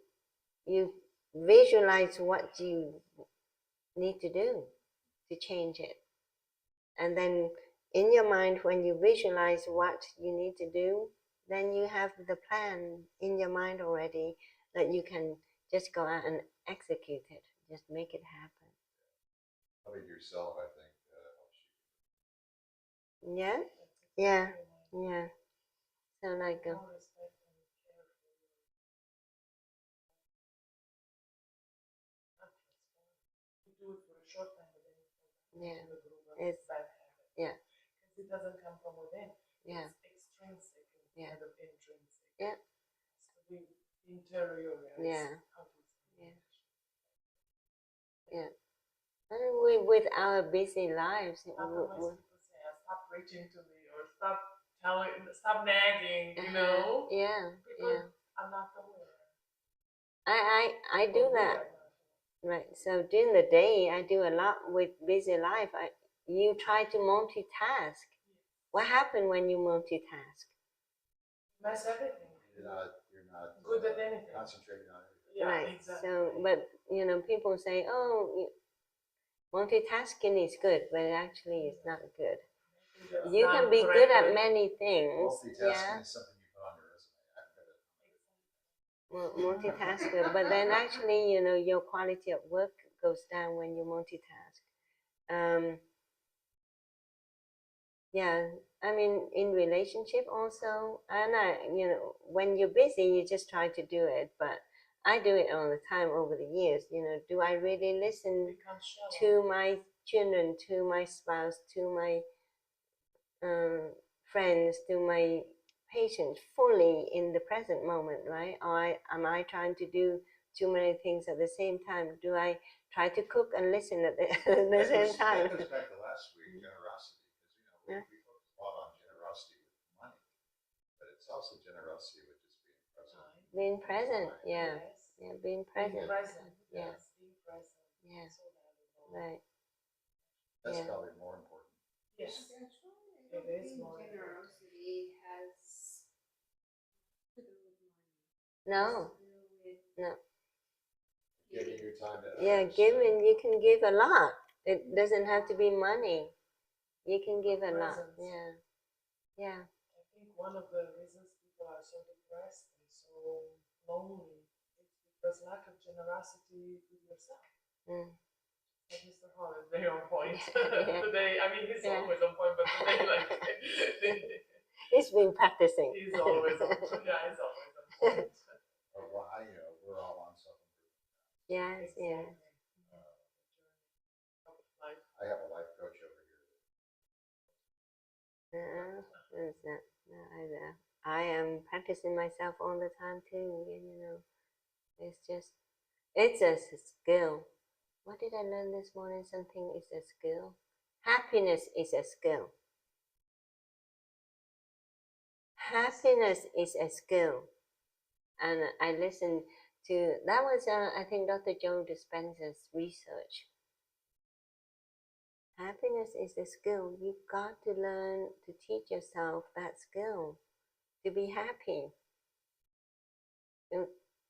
visualize what you need to do to change it. And then in your mind, when you visualize what you need to do, then you have the plan in your mind already that you can just go out and execute it, just make it happen. Loving yourself, I think, helps you. Yeah. So like More respect and care for you. You do it for a short time, but then you go back into the groove of it's bad habit. yeah. Because it doesn't come from within. Yeah. It's extrinsic Yeah. instead of intrinsic. Yeah. So we interiorize. Yeah. How to say Yeah. And with our busy lives, Otherwise, people say, stop preaching to me, or stop nagging, you know? People are not aware. I do that. Right. So during the day, I do a lot with busy life. You try to multitask. What happened when you multitask? Mess everything. you're not good at anything. concentrating on everything. Yeah, right. exactly. So, but people say, oh, multitasking is good, but actually it's not good. That's You can done be good at correctly. many things. Multitasking is something you put on your resume. Multitasker, but then actually, your quality of work goes down when you multitask. Yeah, I mean, in relationship also, and when you're busy, you just try to do it, but I do it all the time over the years. Do I really listen to my children, to my spouse, to my friends, to my patients fully in the present moment, right? Or am I trying to do too many things at the same time? Do I try to cook and listen at the same time? That goes back to last week, generosity, because we focus a lot on generosity with money, but it's also generosity with just being present. Being present, yeah. Yes. Yeah, being present. Being present. Yeah. Yes, being present. Yeah. So valuable. Right. That's Yeah. probably more important. Yes. I don't It is think more generosity has to do with money. No. It has to do with No. Giving your time to Yeah, others. giving, you can give a lot. It doesn't have to be money. You can give a lot. Presence. Yeah. Yeah. I think one of the reasons people are so depressed and so lonely is because lack of generosity with yourself. Mm. Like Mr. Hall is very on point Yeah. today. I mean, he's Yeah. always on point, but today, like, He's been practicing. he's always on point. Yeah, he's always on point. Well, we're all on self-improvement. Yes, yeah. I have a life coach over here. No, it's not. No, I am practicing myself all the time too. It's a skill. What did I learn this morning? Something is a skill. Happiness is a skill. Happiness is a skill. And I listened to, that was, I think, Dr. Joe Dispenza's research. Happiness is a skill. You've got to learn to teach yourself that skill to be happy.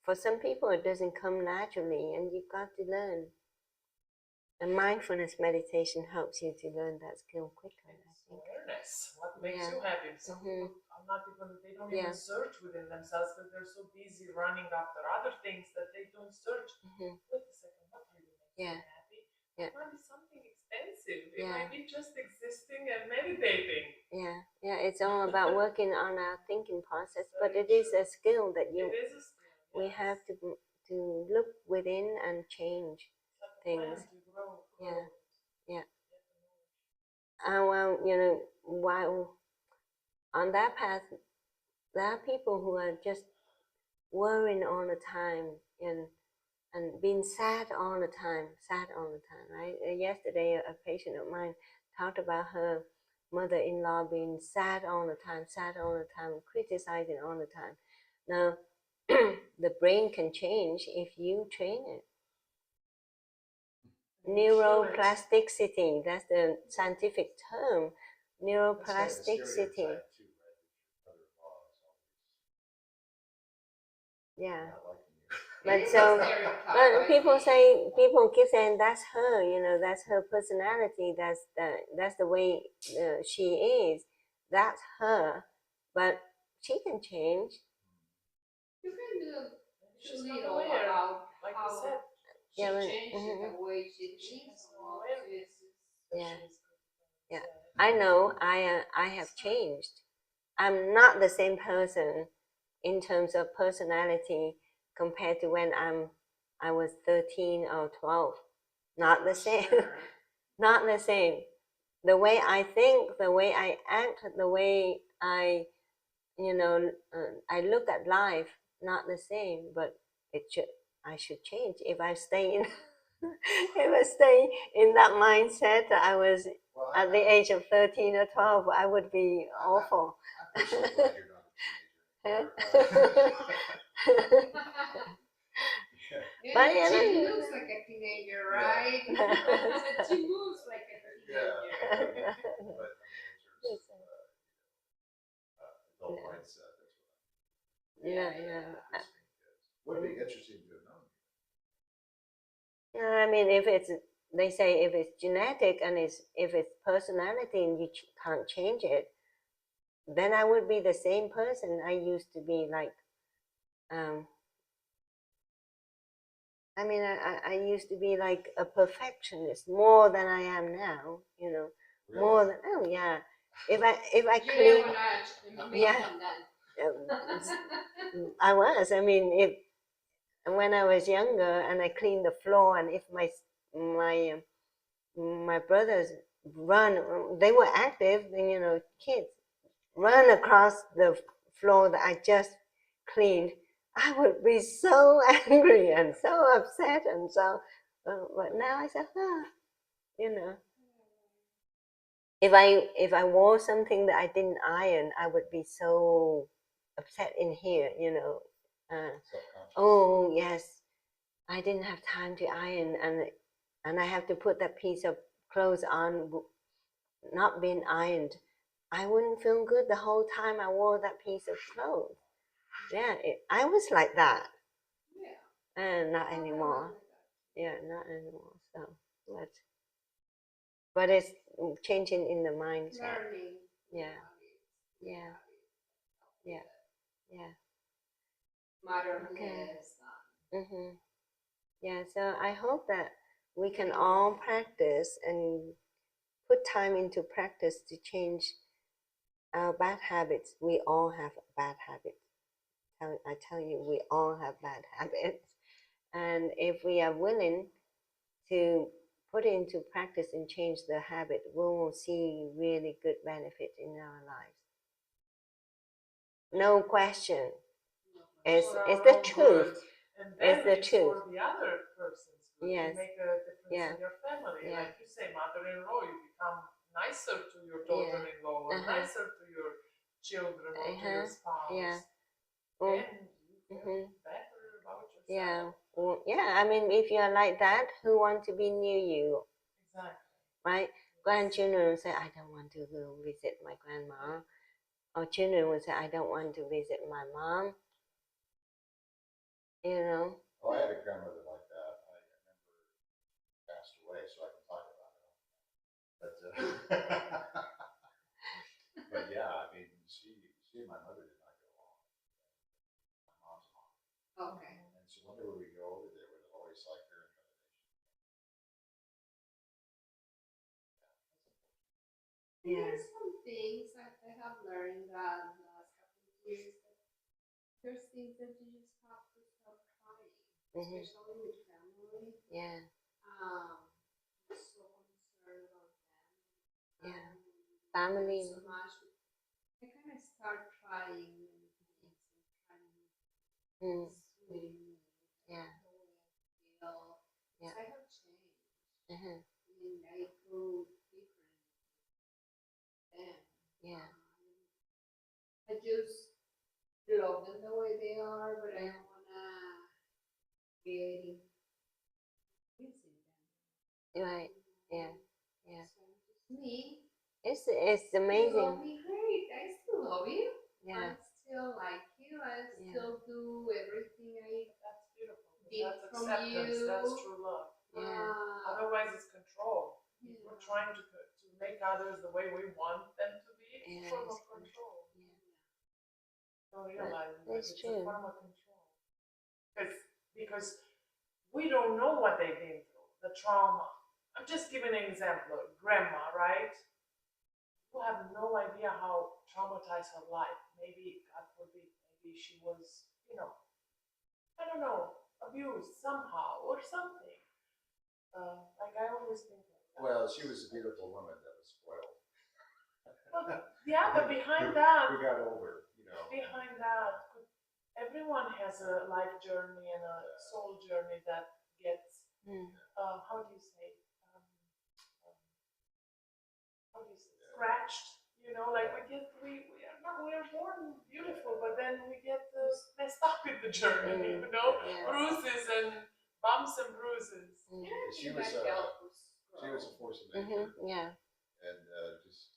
For some people, it doesn't come naturally, and you've got to learn. And mindfulness meditation helps you to learn that skill quicker. It's awareness. What makes you happy? Some people are not even, they don't even search within themselves because they're so busy running after other things that they don't search. Wait a second, what really makes me happy? It might be something expensive. It might be just existing and meditating. Yeah, it's all about working on our thinking process, but it is a skill that we have to look within and change things. Yeah. Well, while on that path, there are people who are just worrying all the time and being sad all the time, right? Yesterday, a patient of mine talked about her mother-in-law being sad all the time, criticizing all the time. Now, the brain can change if you train it. Neuroplasticity, that's the scientific term. Neuroplasticity. Yeah. But but people keep saying that's her, that's her personality, that's the way she is, that's her, but she can change. You can do little about like how she changes the way she thinks about this. Yeah. I know I have changed. I'm not the same person in terms of personality compared to when I was 13 or 12. Not the same. Sure. Not the same. The way I think, the way I act, the way I look at life, not the same, but I should change if I stay in that mindset. I was at the age of 13 or 12, I would be awful. I'm personally glad you're not a teenager. But she looks like a teenager, right? She moves like a teenager. But in terms of adult mindset, Yeah. Would be interesting to have known. I mean, if it's, they say if it's genetic and if it's personality and you can't change it, then I would be the same person I used to be. Like, I mean, I used to be like a perfectionist more than I am now. You know, Really? more than, oh yeah. If I You clean, never actually yeah. I was. I mean, if when I was younger and I cleaned the floor, and if my brothers run, they were active, you know, kids run across the floor that I just cleaned, I would be so angry and so upset and so. But now I said, you know, if I wore something that I didn't iron, I would be so upset in here, you know. Oh yes, I didn't have time to iron, and I have to put that piece of clothes on, not being ironed. I wouldn't feel good the whole time I wore that piece of clothes. Yeah, I was like that. Yeah. And not anymore. Yeah, not anymore. So, but it's changing in the mindset. Learning. Yeah. Yeah. Yeah. Yeah. Motherliness. Mhm. Yeah. So I hope that we can all practice and put time into practice to change our bad habits. We all have bad habits. I tell you, we all have bad habits. And if we are willing to put it into practice and change the habit, we will see really good benefit in our lives. No question. It's the truth. And then it's the truth. For the other person's good. Yes. You make a difference in your family. Yeah. Like you say, mother-in-law, you become nicer to your daughter-in-law, or nicer to your children, or to your spouse. Yeah. Then you feel better about yourself. Yeah. Well, yeah. I mean, if you're like that, who want to be near you? Exactly. Right? Grandchildren will say, I don't want to go visit my grandma. Or children will say, I don't want to visit my mom. You know? Oh, I had a grandmother like that. I remember she passed away, so I can talk about it. But, but yeah, I mean, she and my mother did not get along. My mom's mom. Okay. And so whenever we go over there, it was always like her intimidation. Yeah. There's some things that I have learned that the last couple of years, that there's things that you just have to stop trying, especially with family. Yeah. I'm so concerned about them. Yeah. Family. So much. I kind of start trying many things and trying to swim. Yeah. The way I feel. Yeah. So I have changed. And I grew different. Yeah. I just love them the way they are, but I don't wanna really missing them. Right. Yeah. Yeah. So just me. It's amazing. You love me, great. I still love you. Yeah. I still like you. I still do everything I That's beautiful. did That's from acceptance. you. That's true love. Yeah. Otherwise, it's control. Yeah. We're trying to make others the way we want them to be. It's a form of control. Don't realize it's a form of control. Because we don't know what they've been through, the trauma. I'm just giving an example. Grandma, right? You have no idea how traumatized her life. Maybe, God forbid, maybe she was, I don't know, abused somehow or something. Like I always think like that. Well, she was a beautiful woman that was spoiled. Yeah, but behind that, we got older, Behind that, everyone has a life journey and a soul journey that gets, how do you say, scratched. Like we are born beautiful, but then we get messed up in the journey. Bruises and bumps and bruises. She was a force of nature. Yeah. And just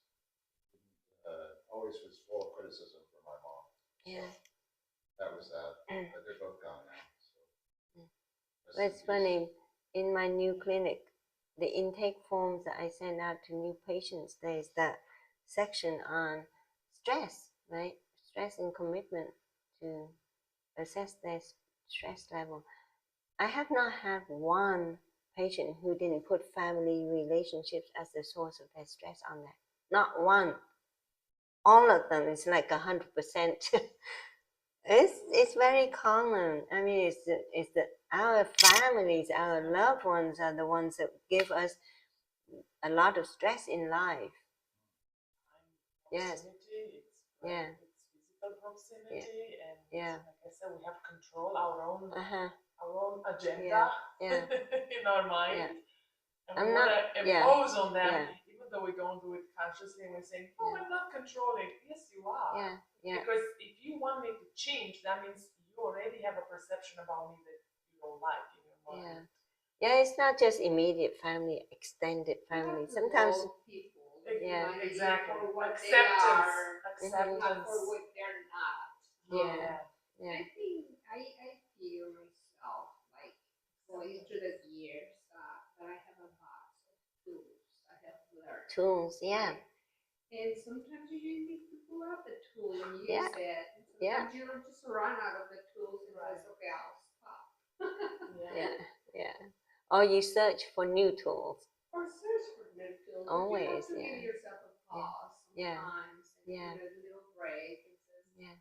always was full of criticism for my mom. Yeah. that was that. But they're both gone now. So. Well, it's funny, in my new clinic, the intake forms that I send out to new patients, there's that section on stress, right? Stress and commitment to assess their stress level. I have not had one patient who didn't put family relationships as the source of their stress on that. Not one. All of them is like 100%. It's very common. I mean, it's the our families, our loved ones are the ones that give us a lot of stress in life. Yes. Yeah. It's physical proximity, and Yeah. like I said, we have control our own agenda Yeah. in our mind. Yeah. And we want to impose on them, even though we don't do it consciously, and we're saying, "Oh, I'm not controlling." Yes, you are. Yeah. Because if you want me to change, that means you already have a perception about me that you don't like in your mind. Yeah, it's not just immediate family, extended family. Sometimes people. Exactly. For what Acceptance. they are, not for what they're not. Yeah. I think I feel myself like going through the years that I have a box of tools I have learned. Tools, yeah. And sometimes you just need to pull out the tool and use it. And sometimes you don't just run out of the tools and say, okay, I'll stop. Yeah. Or you search for new tools. Or search for new tools. Always, you have to give yourself a pause sometimes and a little break and say,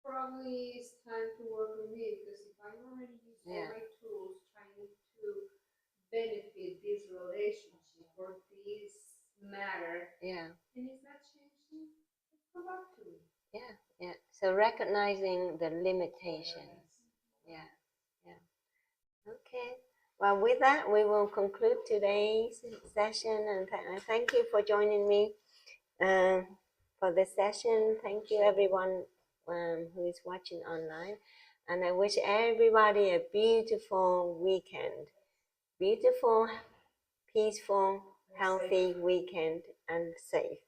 probably it's time to work on me, because if I'm already using all my tools trying to benefit this relationship or this matter, and it's not changing, let's go back to it. Yeah. So recognizing the limitations. Yeah. Okay. Well, with that, we will conclude today's session, and thank you for joining me for this session. Thank you, everyone who is watching online, and I wish everybody a beautiful weekend. Beautiful, peaceful, healthy weekend, and safe.